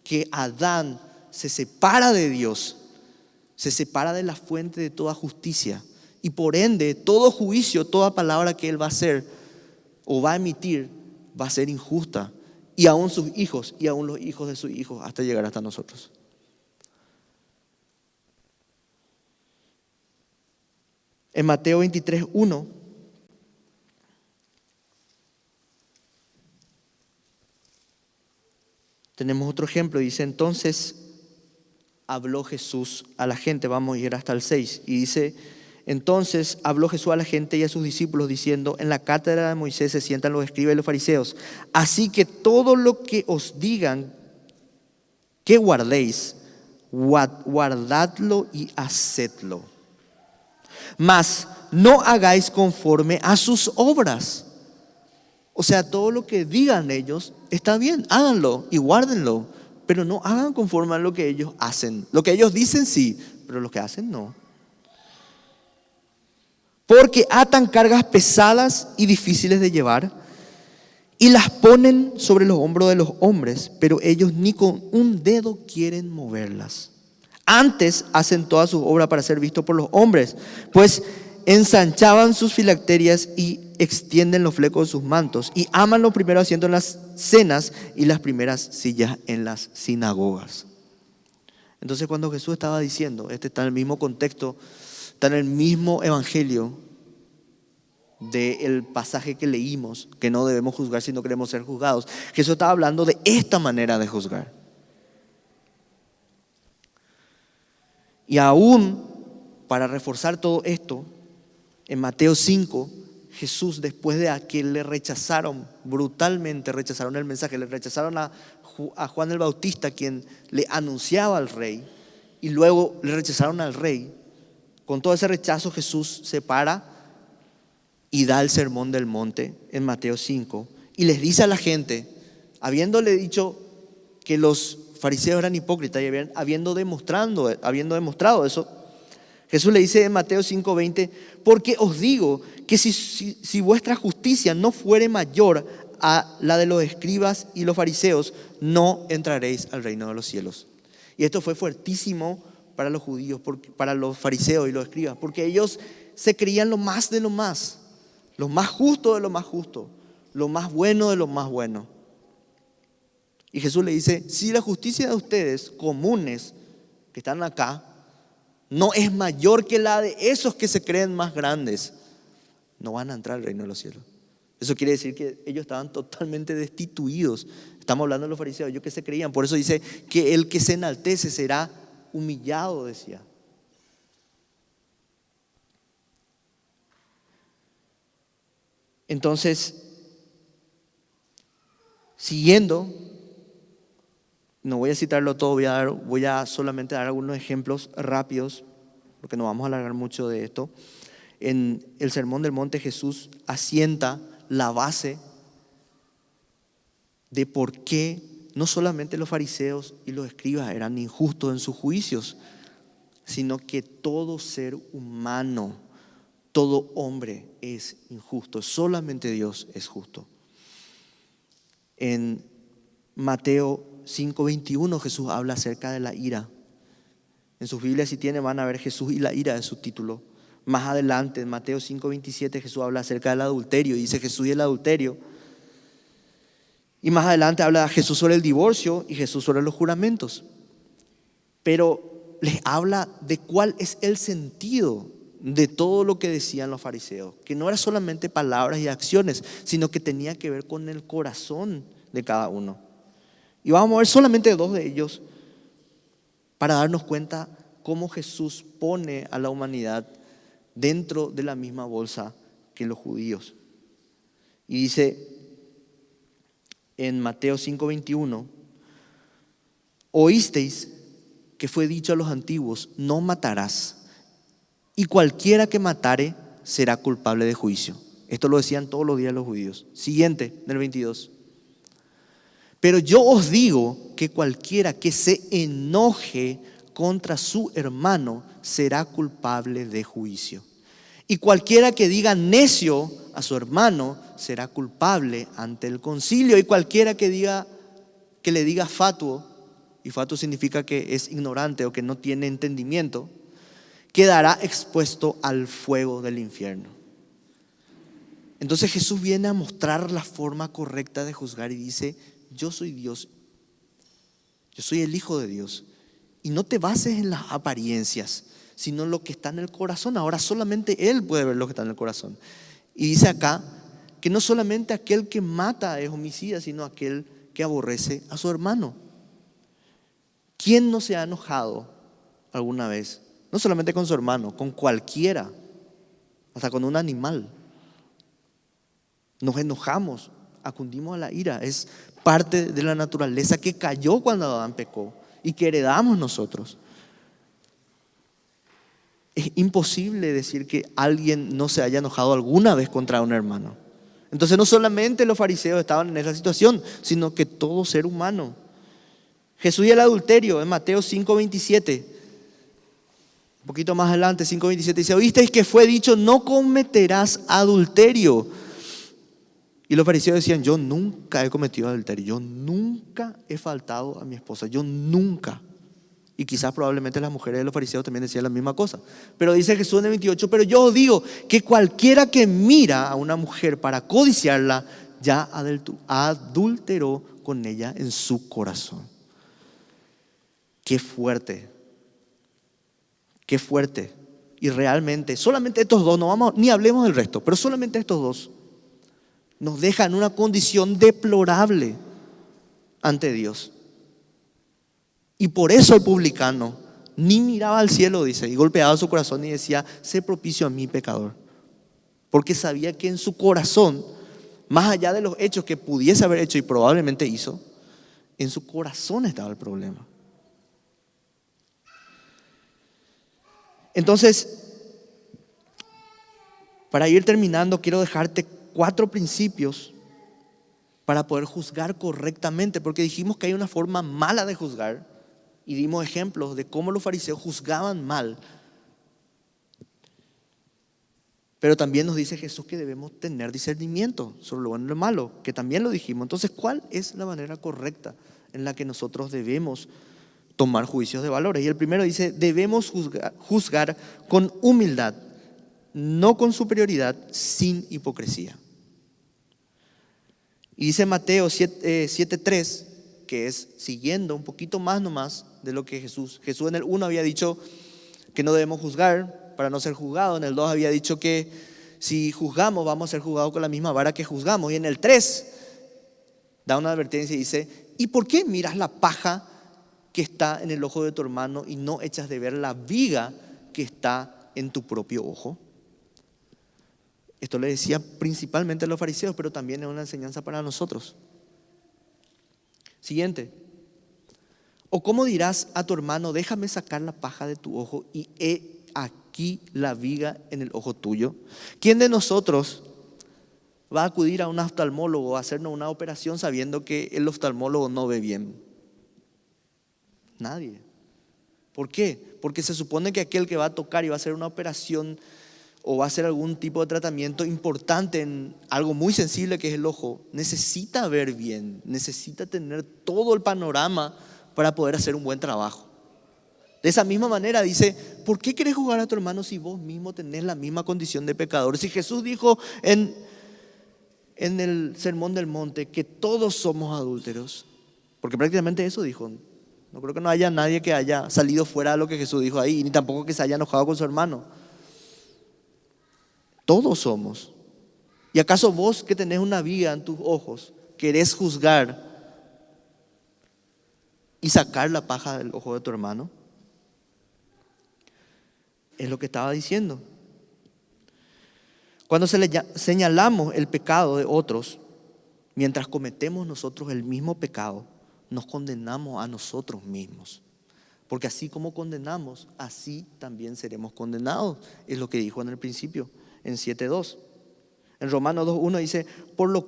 que Adán se separa de Dios, se separa de la fuente de toda justicia, y por ende todo juicio, toda palabra que él va a hacer o va a emitir va a ser injusta, y aún sus hijos y aún los hijos de sus hijos, hasta llegar hasta nosotros. En Mateo 23:1 tenemos otro ejemplo. Dice: entonces habló Jesús a la gente. Vamos a ir hasta el 6. Y dice: entonces habló Jesús a la gente y a sus discípulos diciendo: en la cátedra de Moisés se sientan los escribas y los fariseos. Así que todo lo que os digan que guardéis, guardadlo y hacedlo. Mas no hagáis conforme a sus obras. O sea, todo lo que digan ellos está bien, háganlo y guárdenlo, pero no hagan conforme a lo que ellos hacen. Lo que ellos dicen sí, pero lo que hacen no. Porque atan cargas pesadas y difíciles de llevar y las ponen sobre los hombros de los hombres, pero ellos ni con un dedo quieren moverlas. Antes hacen toda su obra para ser visto por los hombres, pues ensanchaban sus filacterias y extienden los flecos de sus mantos, y aman los primeros asientos en las cenas y las primeras sillas en las sinagogas. Entonces, cuando Jesús estaba diciendo, este está en el mismo contexto, está en el mismo evangelio del pasaje que leímos, que no debemos juzgar si no queremos ser juzgados. Jesús estaba hablando de esta manera de juzgar. Y aún para reforzar todo esto, en Mateo 5, Jesús, después de que le rechazaron, brutalmente rechazaron el mensaje, le rechazaron a Juan el Bautista, quien le anunciaba al rey, y luego le rechazaron al rey. Con todo ese rechazo, Jesús se para y da el sermón del monte en Mateo 5, y les dice a la gente, habiéndole dicho que los fariseos eran hipócritas y habiendo demostrado eso, Jesús le dice en Mateo 5:20: porque os digo que si vuestra justicia no fuere mayor a la de los escribas y los fariseos, no entraréis al reino de los cielos. Y esto fue fuertísimo para los judíos, para los fariseos y los escribas, porque ellos se creían lo más de lo más justo de lo más justo, lo más bueno de lo más bueno. Y Jesús le dice: si la justicia de ustedes comunes que están acá no es mayor que la de esos que se creen más grandes, no van a entrar al reino de los cielos. Eso quiere decir que ellos estaban totalmente destituidos. Estamos hablando de los fariseos, ellos que se creían. Por eso dice que el que se enaltece será humillado, decía. Entonces, siguiendo, no voy a citarlo todo, voy a solamente dar algunos ejemplos rápidos, porque no vamos a alargar mucho de esto. En el Sermón del Monte, Jesús asienta la base de por qué no solamente los fariseos y los escribas eran injustos en sus juicios, sino que todo ser humano, todo hombre es injusto. Solamente Dios es justo. En Mateo 5:21 Jesús habla acerca de la ira. En sus Biblias, si tienen, van a ver Jesús y la ira de su título. Más adelante, en Mateo 5:27, Jesús habla acerca del adulterio, y dice Jesús y el adulterio. Y más adelante habla Jesús sobre el divorcio y Jesús sobre los juramentos. Pero les habla de cuál es el sentido de todo lo que decían los fariseos, que no era solamente palabras y acciones, sino que tenía que ver con el corazón de cada uno. Y vamos a ver solamente dos de ellos para darnos cuenta cómo Jesús pone a la humanidad dentro de la misma bolsa que los judíos. Y dice en Mateo 5:21, oísteis que fue dicho a los antiguos, no matarás, y cualquiera que matare será culpable de juicio. Esto lo decían todos los días los judíos. Siguiente, del 22. Pero yo os digo que cualquiera que se enoje contra su hermano será culpable de juicio. Y cualquiera que diga necio a su hermano será culpable ante el concilio. Y cualquiera que le diga fatuo, y fatuo significa que es ignorante o que no tiene entendimiento, quedará expuesto al fuego del infierno. Entonces Jesús viene a mostrar la forma correcta de juzgar y dice, yo soy Dios, yo soy el Hijo de Dios. Y no te bases en las apariencias, sino en lo que está en el corazón. Ahora solamente Él puede ver lo que está en el corazón. Y dice acá que no solamente aquel que mata es homicida, sino aquel que aborrece a su hermano. ¿Quién no se ha enojado alguna vez? No solamente con su hermano, con cualquiera, hasta con un animal. Nos enojamos, acudimos a la ira. Es parte de la naturaleza que cayó cuando Adán pecó y que heredamos nosotros. Es imposible decir que alguien no se haya enojado alguna vez contra un hermano. Entonces no solamente los fariseos estaban en esa situación, sino que todo ser humano. Jesús y el adulterio en Mateo 5:27. Un poquito más adelante, 5:27 dice, oísteis que fue dicho, no cometerás adulterio. Y los fariseos decían, yo nunca he cometido adulterio, yo nunca he faltado a mi esposa, yo nunca. Y quizás probablemente las mujeres de los fariseos también decían la misma cosa. Pero dice Jesús en el 28, pero yo os digo que cualquiera que mira a una mujer para codiciarla, ya adulteró con ella en su corazón. Qué fuerte. Qué fuerte. Y realmente, solamente estos dos, no vamos, ni hablemos del resto, pero solamente estos dos nos dejan en una condición deplorable ante Dios. Y por eso el publicano ni miraba al cielo, dice, y golpeaba su corazón y decía, sé propicio a mí, pecador. Porque sabía que en su corazón, más allá de los hechos que pudiese haber hecho y probablemente hizo, en su corazón estaba el problema. Entonces, para ir terminando, quiero dejarte 4 principios para poder juzgar correctamente, porque dijimos que hay una forma mala de juzgar y dimos ejemplos de cómo los fariseos juzgaban mal. Pero también nos dice Jesús que debemos tener discernimiento sobre lo bueno y lo malo, que también lo dijimos. Entonces, ¿cuál es la manera correcta en la que nosotros debemos tomar juicios de valores? Y el primero dice, debemos juzgar con humildad, no con superioridad, sin hipocresía. Y dice Mateo 7:3, que es siguiendo un poquito más nomás de lo que Jesús en el 1 había dicho que no debemos juzgar para no ser juzgados. En el 2 había dicho que si juzgamos vamos a ser juzgados con la misma vara que juzgamos. Y en el 3 da una advertencia y dice, ¿y por qué miras la paja que está en el ojo de tu hermano y no echas de ver la viga que está en tu propio ojo? Esto le decía principalmente a los fariseos, pero también es una enseñanza para nosotros. Siguiente. ¿O cómo dirás a tu hermano, déjame sacar la paja de tu ojo y he aquí la viga en el ojo tuyo? ¿Quién de nosotros va a acudir a un oftalmólogo a hacernos una operación sabiendo que el oftalmólogo no ve bien? Nadie. ¿Por qué? Porque se supone que aquel que va a tocar y va a hacer una operación o va a hacer algún tipo de tratamiento importante en algo muy sensible que es el ojo, necesita ver bien, necesita tener todo el panorama para poder hacer un buen trabajo. De esa misma manera dice, ¿por qué querés juzgar a tu hermano si vos mismo tenés la misma condición de pecador? Si Jesús dijo en el Sermón del Monte que todos somos adúlteros, porque prácticamente eso dijo. No creo que no haya nadie que haya salido fuera de lo que Jesús dijo ahí, ni tampoco que se haya enojado con su hermano. Todos somos. ¿Y acaso vos que tenés una viga en tus ojos querés juzgar y sacar la paja del ojo de tu hermano. Es lo que estaba diciendo. Cuando señalamos el pecado de otros, mientras cometemos nosotros el mismo pecado, nos condenamos a nosotros mismos. Porque así como condenamos, así también seremos condenados. Es lo que dijo en el principio, en 7:2. En Romanos 2:1 dice, por lo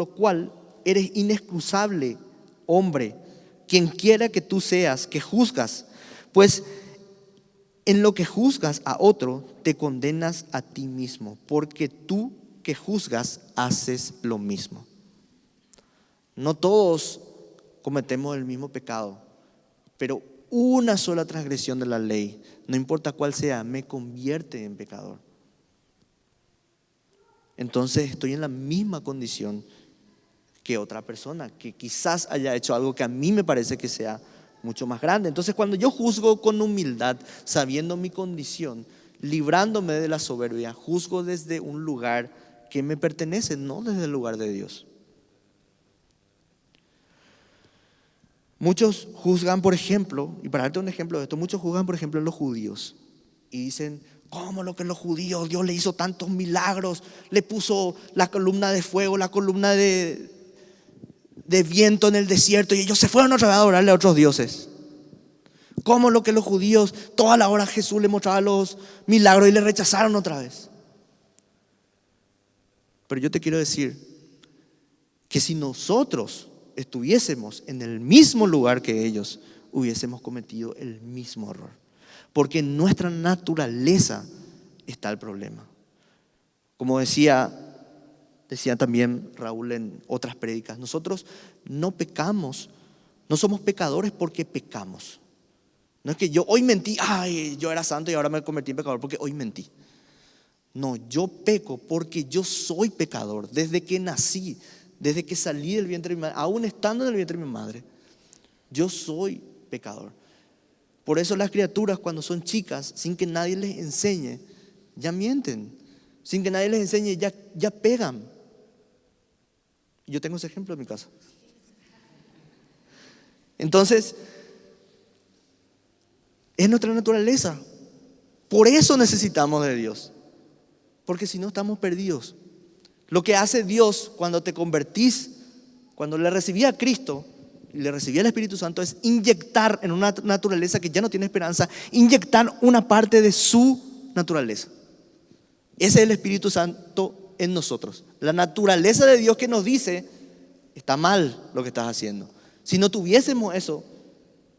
cual eres inexcusable, hombre, quien quiera que tú seas, que juzgas, pues en lo que juzgas a otro, te condenas a ti mismo, porque tú que juzgas haces lo mismo. No todos cometemos el mismo pecado, pero una sola transgresión de la ley, no importa cuál sea, me convierte en pecador. Entonces estoy en la misma condición que otra persona, que quizás haya hecho algo que a mí me parece que sea mucho más grande. Entonces cuando yo juzgo con humildad, sabiendo mi condición, librándome de la soberbia, juzgo desde un lugar que me pertenece, no desde el lugar de Dios. Muchos juzgan, por ejemplo, y para darte un ejemplo de esto, muchos juzgan, por ejemplo, a los judíos y dicen, ¿cómo lo que los judíos? Dios le hizo tantos milagros, le puso la columna de fuego, la columna de viento en el desierto y ellos se fueron otra vez a adorarle a otros dioses. ¿Cómo lo que los judíos, toda la hora Jesús le mostraba los milagros y le rechazaron otra vez? Pero yo te quiero decir que si nosotros estuviésemos en el mismo lugar que ellos, hubiésemos cometido el mismo error. Porque en nuestra naturaleza está el problema. Como decía también Raúl en otras prédicas, nosotros no pecamos, no somos pecadores porque pecamos. No es que yo hoy mentí, yo era santo y ahora me convertí en pecador porque hoy mentí. No, yo peco porque yo soy pecador desde que nací, desde que salí del vientre de mi madre, aún estando en el vientre de mi madre, yo soy pecador. Por eso las criaturas cuando son chicas, sin que nadie les enseñe, ya mienten. Sin que nadie les enseñe, ya pegan. Yo tengo ese ejemplo en mi casa. Entonces, es nuestra naturaleza. Por eso necesitamos de Dios. Porque si no estamos perdidos. Lo que hace Dios cuando te convertís, cuando le recibí a Cristo y le recibí al Espíritu Santo, es inyectar en una naturaleza que ya no tiene esperanza, inyectar una parte de su naturaleza. Ese es el Espíritu Santo en nosotros. La naturaleza de Dios que nos dice, está mal lo que estás haciendo. Si no tuviésemos eso,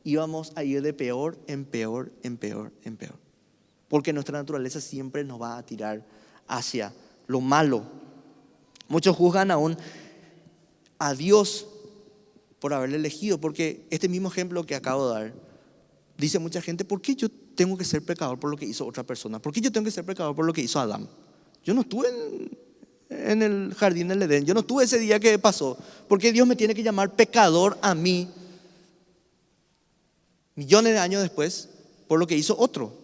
íbamos a ir de peor en peor, en peor, en peor. Porque nuestra naturaleza siempre nos va a tirar hacia lo malo. Muchos juzgan aún a Dios por haberle elegido, porque este mismo ejemplo que acabo de dar, dice mucha gente, ¿por qué yo tengo que ser pecador por lo que hizo otra persona? ¿Por qué yo tengo que ser pecador por lo que hizo Adán? Yo no estuve en el jardín del Edén, yo no estuve ese día que pasó. ¿Por qué Dios me tiene que llamar pecador a mí, millones de años después, por lo que hizo otro?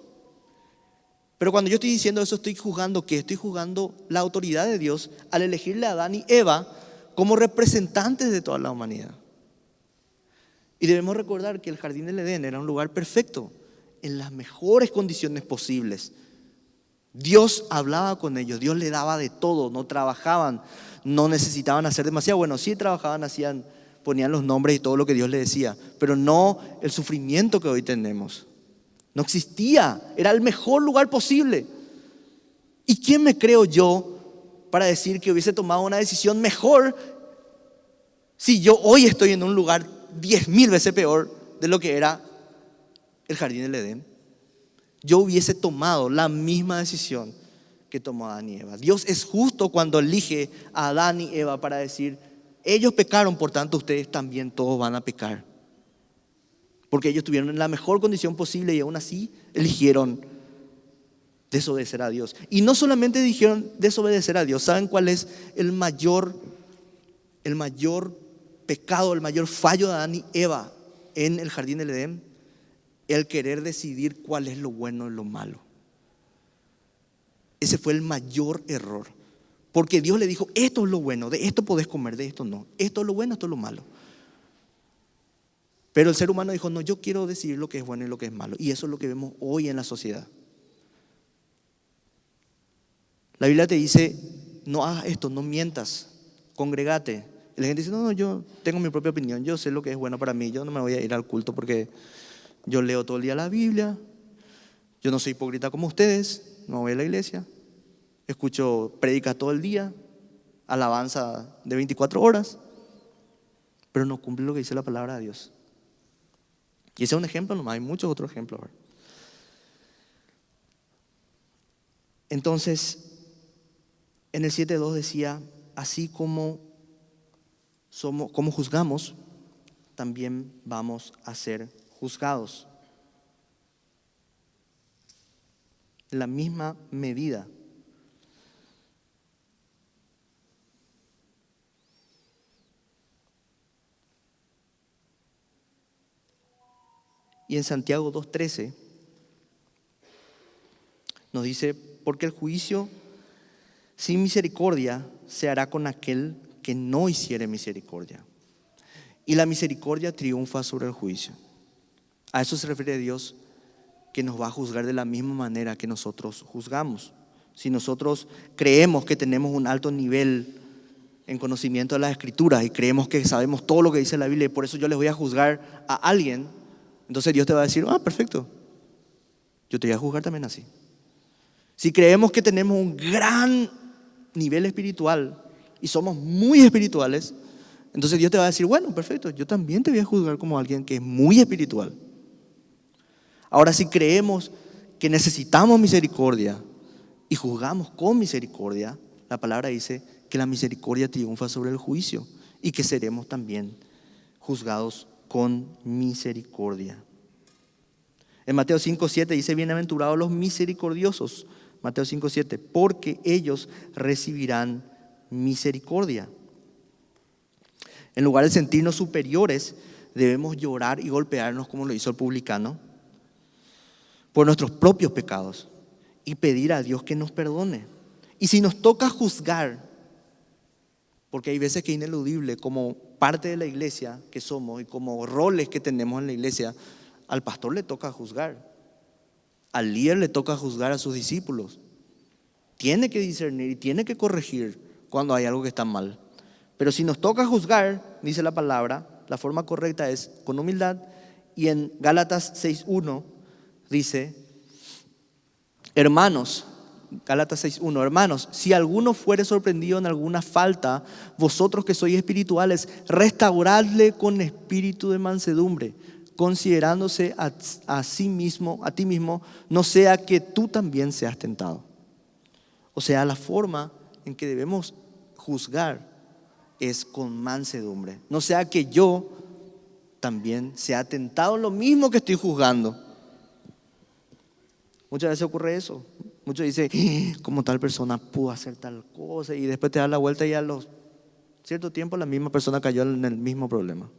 Pero cuando yo estoy diciendo eso, estoy juzgando ¿qué? Estoy juzgando la autoridad de Dios al elegirle a Adán y Eva como representantes de toda la humanidad. Y debemos recordar que el jardín del Edén era un lugar perfecto, en las mejores condiciones posibles. Dios hablaba con ellos, Dios les daba de todo, no trabajaban, no necesitaban hacer demasiado. Bueno, sí trabajaban, ponían los nombres y todo lo que Dios les decía, pero no el sufrimiento que hoy tenemos. No existía, era el mejor lugar posible. ¿Y quién me creo yo para decir que hubiese tomado una decisión mejor si yo hoy estoy en un lugar 10,000 veces peor de lo que era el jardín del Edén? Yo hubiese tomado la misma decisión que tomó Adán y Eva. Dios es justo cuando elige a Adán y Eva para decir, ellos pecaron, por tanto ustedes también todos van a pecar. Porque ellos estuvieron en la mejor condición posible y aún así eligieron desobedecer a Dios. Y no solamente dijeron desobedecer a Dios, ¿saben cuál es el mayor pecado, el mayor fallo de Adán y Eva en el jardín del Edén? El querer decidir cuál es lo bueno y lo malo. Ese fue el mayor error. Porque Dios le dijo, esto es lo bueno, de esto podés comer, de esto no. Esto es lo bueno, esto es lo malo. Pero el ser humano dijo, no, yo quiero decidir lo que es bueno y lo que es malo. Y eso es lo que vemos hoy en la sociedad. La Biblia te dice, no hagas esto, no mientas, congregate. Y la gente dice, no, no, yo tengo mi propia opinión, yo sé lo que es bueno para mí, yo no me voy a ir al culto porque yo leo todo el día la Biblia, yo no soy hipócrita como ustedes, no voy a la iglesia, escucho prédicas todo el día, alabanza de 24 horas, pero no cumple lo que dice la palabra de Dios. Y ese es un ejemplo nomás, hay muchos otros ejemplos. Entonces, en el 7.2 decía, así como juzgamos, también vamos a ser juzgados. La misma medida. Y en Santiago 2.13 nos dice, porque el juicio sin misericordia se hará con aquel que no hiciere misericordia. Y la misericordia triunfa sobre el juicio. A eso se refiere Dios, que nos va a juzgar de la misma manera que nosotros juzgamos. Si nosotros creemos que tenemos un alto nivel en conocimiento de las Escrituras y creemos que sabemos todo lo que dice la Biblia y por eso yo les voy a juzgar a alguien, entonces Dios te va a decir, perfecto, yo te voy a juzgar también así. Si creemos que tenemos un gran nivel espiritual y somos muy espirituales, entonces Dios te va a decir, bueno, perfecto, yo también te voy a juzgar como alguien que es muy espiritual. Ahora, si creemos que necesitamos misericordia y juzgamos con misericordia, la palabra dice que la misericordia triunfa sobre el juicio y que seremos también juzgados con misericordia. En Mateo 5.7 dice, bienaventurados los misericordiosos, Mateo 5.7, porque ellos recibirán misericordia. En lugar de sentirnos superiores, debemos llorar y golpearnos como lo hizo el publicano por nuestros propios pecados y pedir a Dios que nos perdone. Y si nos toca juzgar, porque hay veces que es ineludible, como parte de la iglesia que somos y como roles que tenemos en la iglesia, al pastor le toca juzgar, al líder le toca juzgar a sus discípulos. Tiene que discernir y tiene que corregir cuando hay algo que está mal. Pero si nos toca juzgar, dice la palabra, la forma correcta es con humildad. Y en Gálatas 6.1 dice, hermanos, Gálatas 6.1, hermanos, si alguno fuere sorprendido en alguna falta, vosotros que sois espirituales, restauradle con espíritu de mansedumbre, considerándose a ti mismo, no sea que tú también seas tentado. O sea, la forma en que debemos juzgar es con mansedumbre. No sea que yo también sea tentado en lo mismo que estoy juzgando. Muchas veces ocurre eso. Muchos dicen, ¿cómo tal persona pudo hacer tal cosa? Y después te das la vuelta y a los cierto tiempo la misma persona cayó en el mismo problema.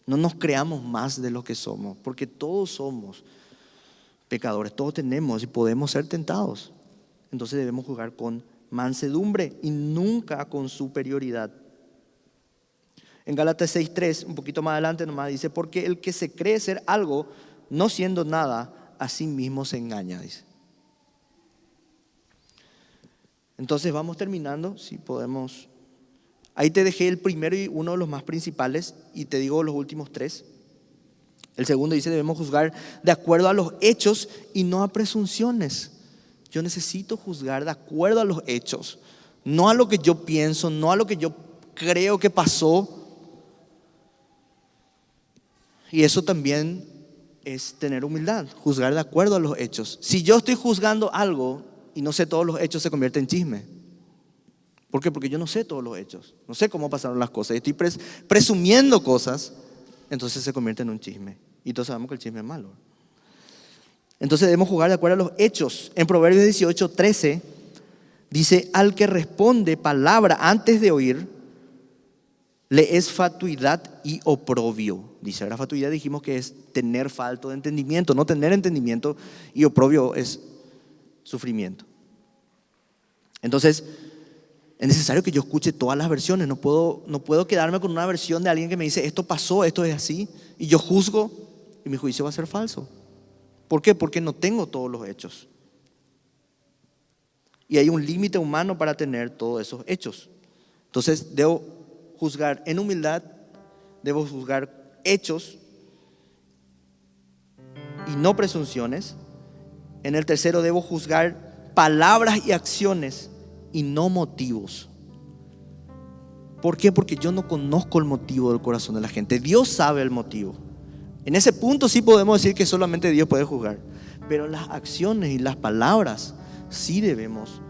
No nos creamos más de lo que somos, porque todos somos pecadores, todos tenemos y podemos ser tentados. Entonces debemos juzgar con mansedumbre y nunca con superioridad. En Gálatas 6.3, un poquito más adelante nomás dice, porque el que se cree ser algo, no siendo nada, a sí mismo se engaña, dice. Entonces vamos terminando, si podemos. Ahí te dejé el primero y uno de los más principales y te digo los últimos tres. El segundo dice, debemos juzgar de acuerdo a los hechos y no a presunciones. Yo necesito juzgar de acuerdo a los hechos, no a lo que yo pienso, no a lo que yo creo que pasó. Y eso también es tener humildad, juzgar de acuerdo a los hechos. Si yo estoy juzgando algo y no sé todos los hechos, se convierte en chisme. ¿Por qué? Porque yo no sé todos los hechos, no sé cómo pasaron las cosas. Estoy presumiendo cosas, entonces se convierte en un chisme. Y todos sabemos que el chisme es malo. Entonces debemos juzgar de acuerdo a los hechos. En Proverbios 18.13 dice, al que responde palabra antes de oír, le es fatuidad y oprobio. Dice, ahora fatuidad dijimos que es tener falto de entendimiento, no tener entendimiento, y oprobio es sufrimiento. Entonces, es necesario que yo escuche todas las versiones. No puedo quedarme con una versión de alguien que me dice, esto pasó, esto es así, y yo juzgo y mi juicio va a ser falso. ¿Por qué? Porque no tengo todos los hechos. Y hay un límite humano para tener todos esos hechos. Entonces, debo juzgar en humildad, debo juzgar hechos y no presunciones. En el tercero, debo juzgar palabras y acciones y no motivos. ¿Por qué? Porque yo no conozco el motivo del corazón de la gente. Dios sabe el motivo. En ese punto sí podemos decir que solamente Dios puede juzgar. Pero las acciones y las palabras sí debemos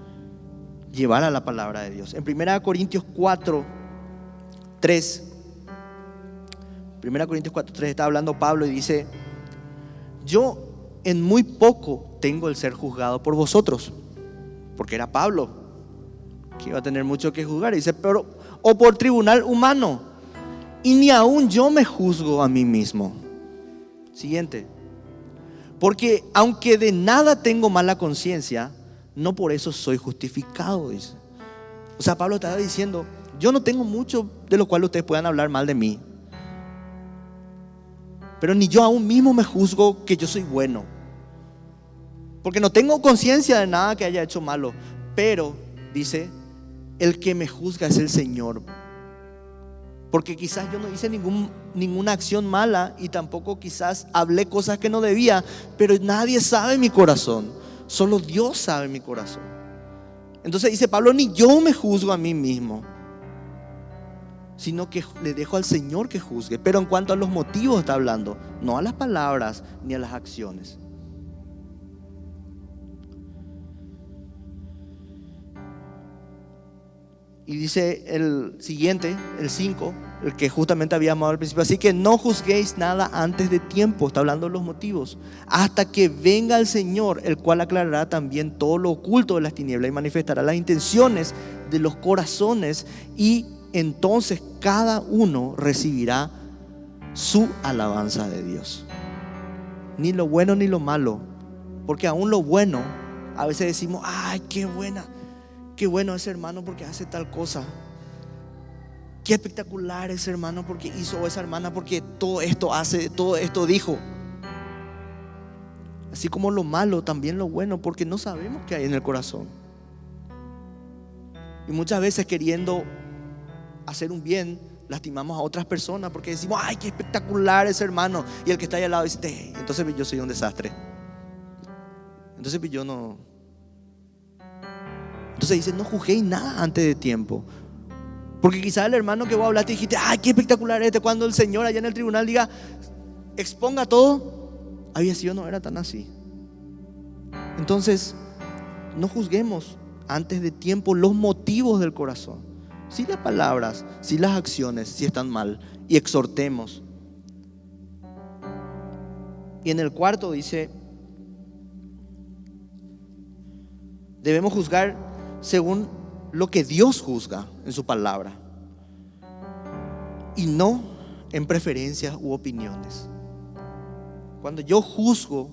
llevar a la palabra de Dios. En 1 Corintios 4:3, 1 Corintios 4:3 está hablando Pablo y dice: yo en muy poco tengo el ser juzgado por vosotros. Porque era Pablo, que iba a tener mucho que juzgar. Y dice, pero, o por tribunal humano, y ni aún yo me juzgo a mí mismo. Siguiente. Porque aunque de nada tengo mala conciencia, no por eso soy justificado, dice. O sea, Pablo estaba diciendo, yo no tengo mucho de lo cual ustedes puedan hablar mal de mí, pero ni yo aún mismo me juzgo que yo soy bueno, porque no tengo conciencia de nada que haya hecho malo. Pero, dice, el que me juzga es el Señor. Porque quizás yo no hice ninguna acción mala y tampoco quizás hablé cosas que no debía, pero nadie sabe mi corazón. Solo Dios sabe mi corazón. Entonces dice Pablo, ni yo me juzgo a mí mismo, sino que le dejo al Señor que juzgue. Pero en cuanto a los motivos está hablando, no a las palabras ni a las acciones. Y dice el siguiente, el 5, el que justamente habíamos al principio: así que no juzguéis nada antes de tiempo. Está hablando de los motivos. Hasta que venga el Señor, el cual aclarará también todo lo oculto de las tinieblas y manifestará las intenciones de los corazones. Y entonces cada uno recibirá su alabanza de Dios. Ni lo bueno ni lo malo. Porque aún lo bueno, a veces decimos, ay, qué bueno ese hermano porque hace tal cosa. Qué espectacular ese hermano porque hizo, o esa hermana porque todo esto hace, todo esto dijo. Así como lo malo, también lo bueno, porque no sabemos qué hay en el corazón. Y muchas veces, queriendo hacer un bien, lastimamos a otras personas porque decimos, ay, qué espectacular ese hermano. Y el que está ahí al lado dice, entonces yo soy un desastre. Entonces yo no. Entonces dice, no juzguéis nada antes de tiempo. Porque quizás el hermano que vos hablaste dijiste, ay, qué espectacular este. Cuando el Señor allá en el tribunal diga, exponga todo, había sido, no era tan así. Entonces, no juzguemos antes de tiempo los motivos del corazón. Si las palabras, si las acciones, si están mal, y exhortemos. Y en el cuarto dice, debemos juzgar según lo que Dios juzga en su palabra, y no en preferencias u opiniones. Cuando yo juzgo,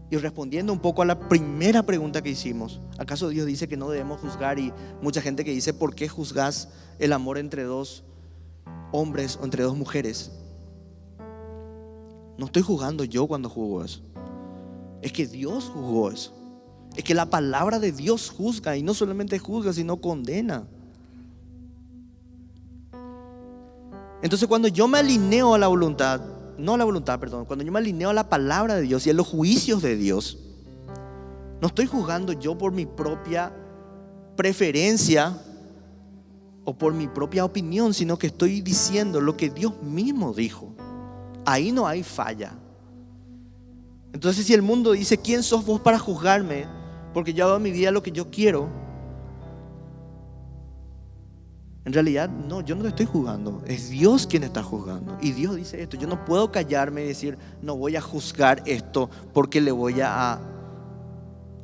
y respondiendo un poco a la primera pregunta que hicimos, ¿acaso Dios dice que no debemos juzgar? Y mucha gente que dice, ¿por qué juzgas el amor entre dos hombres o entre dos mujeres? No estoy juzgando yo cuando juzgo eso. Es que Dios juzgó eso. Es que la palabra de Dios juzga, y no solamente juzga, sino condena. Entonces, cuando yo me alineo a la voluntad, cuando yo me alineo a la palabra de Dios y a los juicios de Dios, no estoy juzgando yo por mi propia preferencia o por mi propia opinión, sino que estoy diciendo lo que Dios mismo dijo. Ahí no hay falla. Entonces, si el mundo dice, ¿quién sos vos para juzgarme? Porque yo hago en mi vida lo que yo quiero. En realidad, no, yo no te estoy juzgando. Es Dios quien está juzgando. Y Dios dice esto. Yo no puedo callarme y decir, no voy a juzgar esto porque le voy a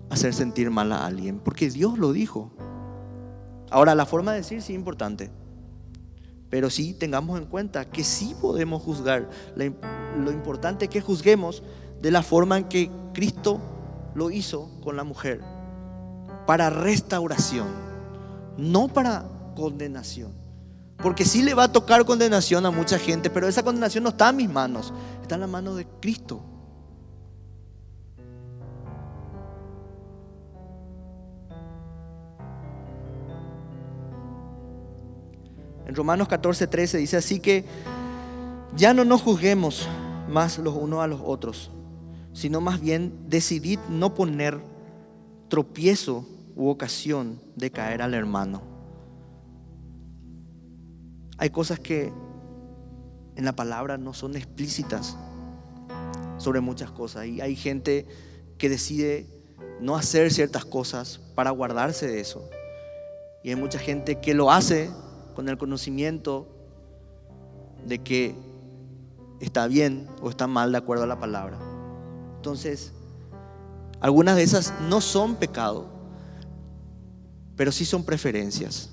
hacer sentir mal a alguien. Porque Dios lo dijo. Ahora, la forma de decir sí es importante. Pero sí tengamos en cuenta que sí podemos juzgar. Lo importante es que juzguemos de la forma en que Cristo lo hizo con la mujer. para restauración, no para condenación. Porque sí le va a tocar condenación a mucha gente, pero esa condenación no está en mis manos, está en la mano de Cristo. En Romanos 14:13 dice: así que ya no nos juzguemos más los unos a los otros, sino más bien decidid no poner tropiezo u ocasión de caer al hermano. Hay cosas que en la palabra no son explícitas sobre muchas cosas, y hay gente que decide no hacer ciertas cosas para guardarse de eso, y hay mucha gente que lo hace con el conocimiento de que está bien o está mal de acuerdo a la palabra. Entonces, algunas de esas no son pecado, pero sí son preferencias.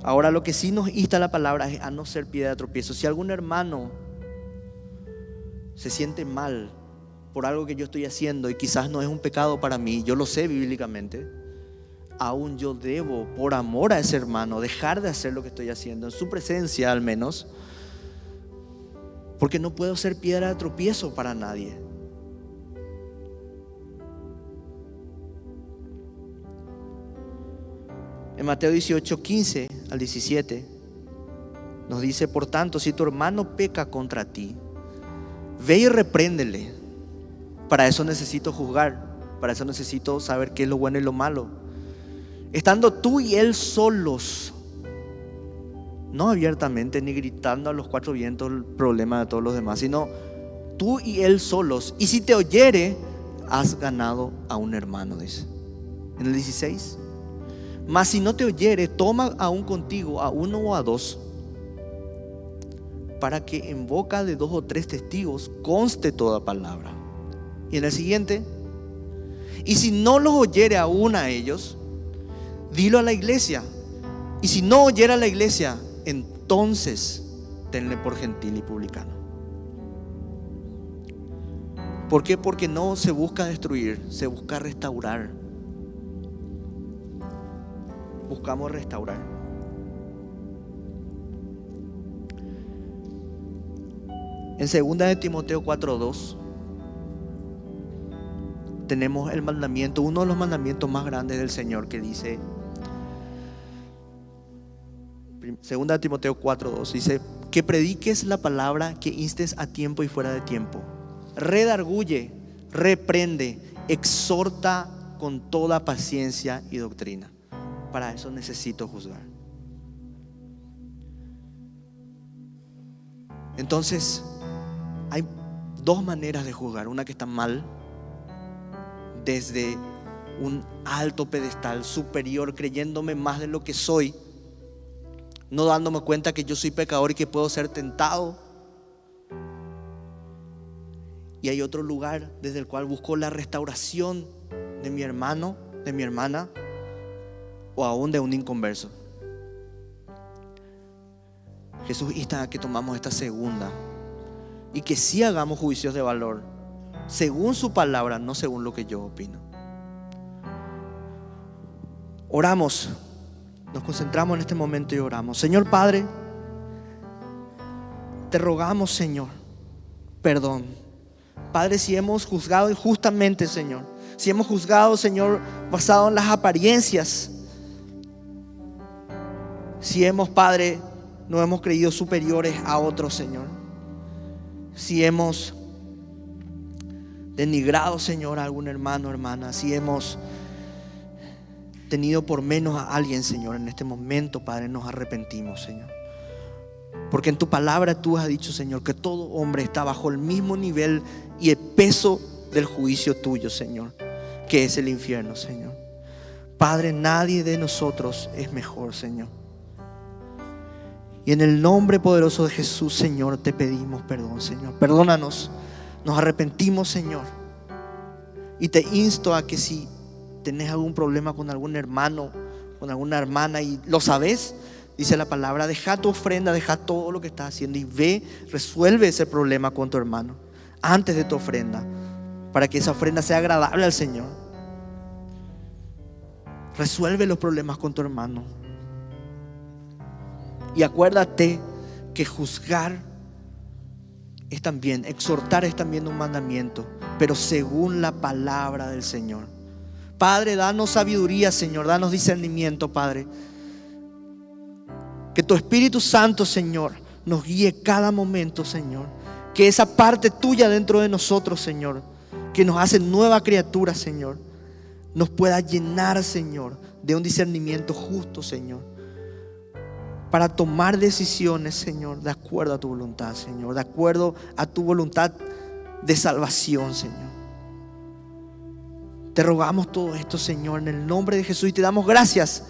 Ahora, lo que sí nos insta la palabra es a no ser piedra de tropiezo. Si algún hermano se siente mal por algo que yo estoy haciendo y quizás no es un pecado para mí, yo lo sé bíblicamente, aún yo debo, por amor a ese hermano, dejar de hacer lo que estoy haciendo, en su presencia al menos, porque no puedo ser piedra de tropiezo para nadie. En Mateo 18:15 al 17 nos dice: por tanto, si tu hermano peca contra ti, ve y repréndele. Para eso necesito juzgar, para eso necesito saber qué es lo bueno y lo malo. Estando tú y él solos, no abiertamente ni gritando a los cuatro vientos el problema de todos los demás, sino tú y él solos. Y si te oyere, has ganado a un hermano, dice. En el 16: mas si no te oyere, toma aún contigo a uno o a dos, para que en boca de 2 o 3 testigos conste toda palabra. Y en el siguiente: y si no los oyere aún a ellos, dilo a la iglesia. Y si no oyera a la iglesia, entonces tenle por gentil y publicano. ¿Por qué? Porque no se busca destruir, se busca restaurar. Buscamos restaurar. En 2 de Timoteo 4:2 tenemos el mandamiento, uno de los mandamientos más grandes del Señor, que dice, 2 de Timoteo 4:2 dice: que prediques la palabra, que instes a tiempo y fuera de tiempo, redarguye, reprende, exhorta con toda paciencia y doctrina. Para eso necesito juzgar. Entonces, hay dos maneras de juzgar. Una que está mal, desde un alto pedestal superior, creyéndome más de lo que soy, no dándome cuenta que yo soy pecador y que puedo ser tentado. Y hay otro lugar desde el cual busco la restauración de mi hermano, de mi hermana, o aún de un inconverso. Jesús insta a que tomamos esta segunda y que sí hagamos juicios de valor según su palabra, no según lo que yo opino. Oramos, nos concentramos en este momento y oramos. Señor Padre, te rogamos, Señor, perdón. Padre, si hemos juzgado injustamente, Señor, si hemos juzgado, Señor, basado en las apariencias, si hemos, Padre, nos hemos creído superiores a otros, Señor, si hemos denigrado, Señor, a algún hermano o hermana, si hemos tenido por menos a alguien, Señor, en este momento, Padre, nos arrepentimos, Señor. Porque en tu palabra tú has dicho, Señor, que todo hombre está bajo el mismo nivel y el peso del juicio tuyo, Señor, que es el infierno, Señor. Padre, nadie de nosotros es mejor, Señor. Y en el nombre poderoso de Jesús, Señor, te pedimos perdón, Señor. Perdónanos, nos arrepentimos, Señor. Y te insto a que si tenés algún problema con algún hermano, con alguna hermana, y lo sabes, dice la palabra, deja tu ofrenda, deja todo lo que estás haciendo y ve, resuelve ese problema con tu hermano antes de tu ofrenda, para que esa ofrenda sea agradable al Señor. Resuelve los problemas con tu hermano. Y acuérdate que juzgar es también, exhortar es también un mandamiento, pero según la palabra del Señor. Padre, danos sabiduría, Señor, danos discernimiento, Padre. Que tu Espíritu Santo, Señor, nos guíe cada momento, Señor. Que esa parte tuya dentro de nosotros, Señor, que nos hace nueva criatura, Señor, nos pueda llenar, Señor, de un discernimiento justo, Señor, para tomar decisiones, Señor, de acuerdo a tu voluntad, Señor, de acuerdo a tu voluntad de salvación, Señor. Te rogamos todo esto, Señor, en el nombre de Jesús, y te damos gracias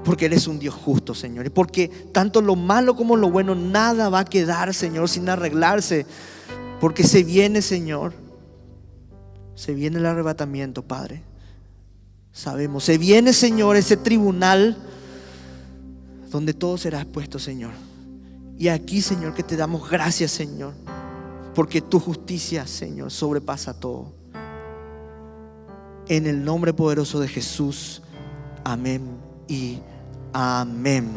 porque eres un Dios justo, Señor, y porque tanto lo malo como lo bueno nada va a quedar, Señor, sin arreglarse, porque se viene, Señor, se viene el arrebatamiento, Padre. Sabemos, se viene, Señor, ese tribunal donde todo será expuesto, Señor. Y aquí, Señor, que te damos gracias, Señor, porque tu justicia, Señor, sobrepasa todo. En el nombre poderoso de Jesús, amén y amén.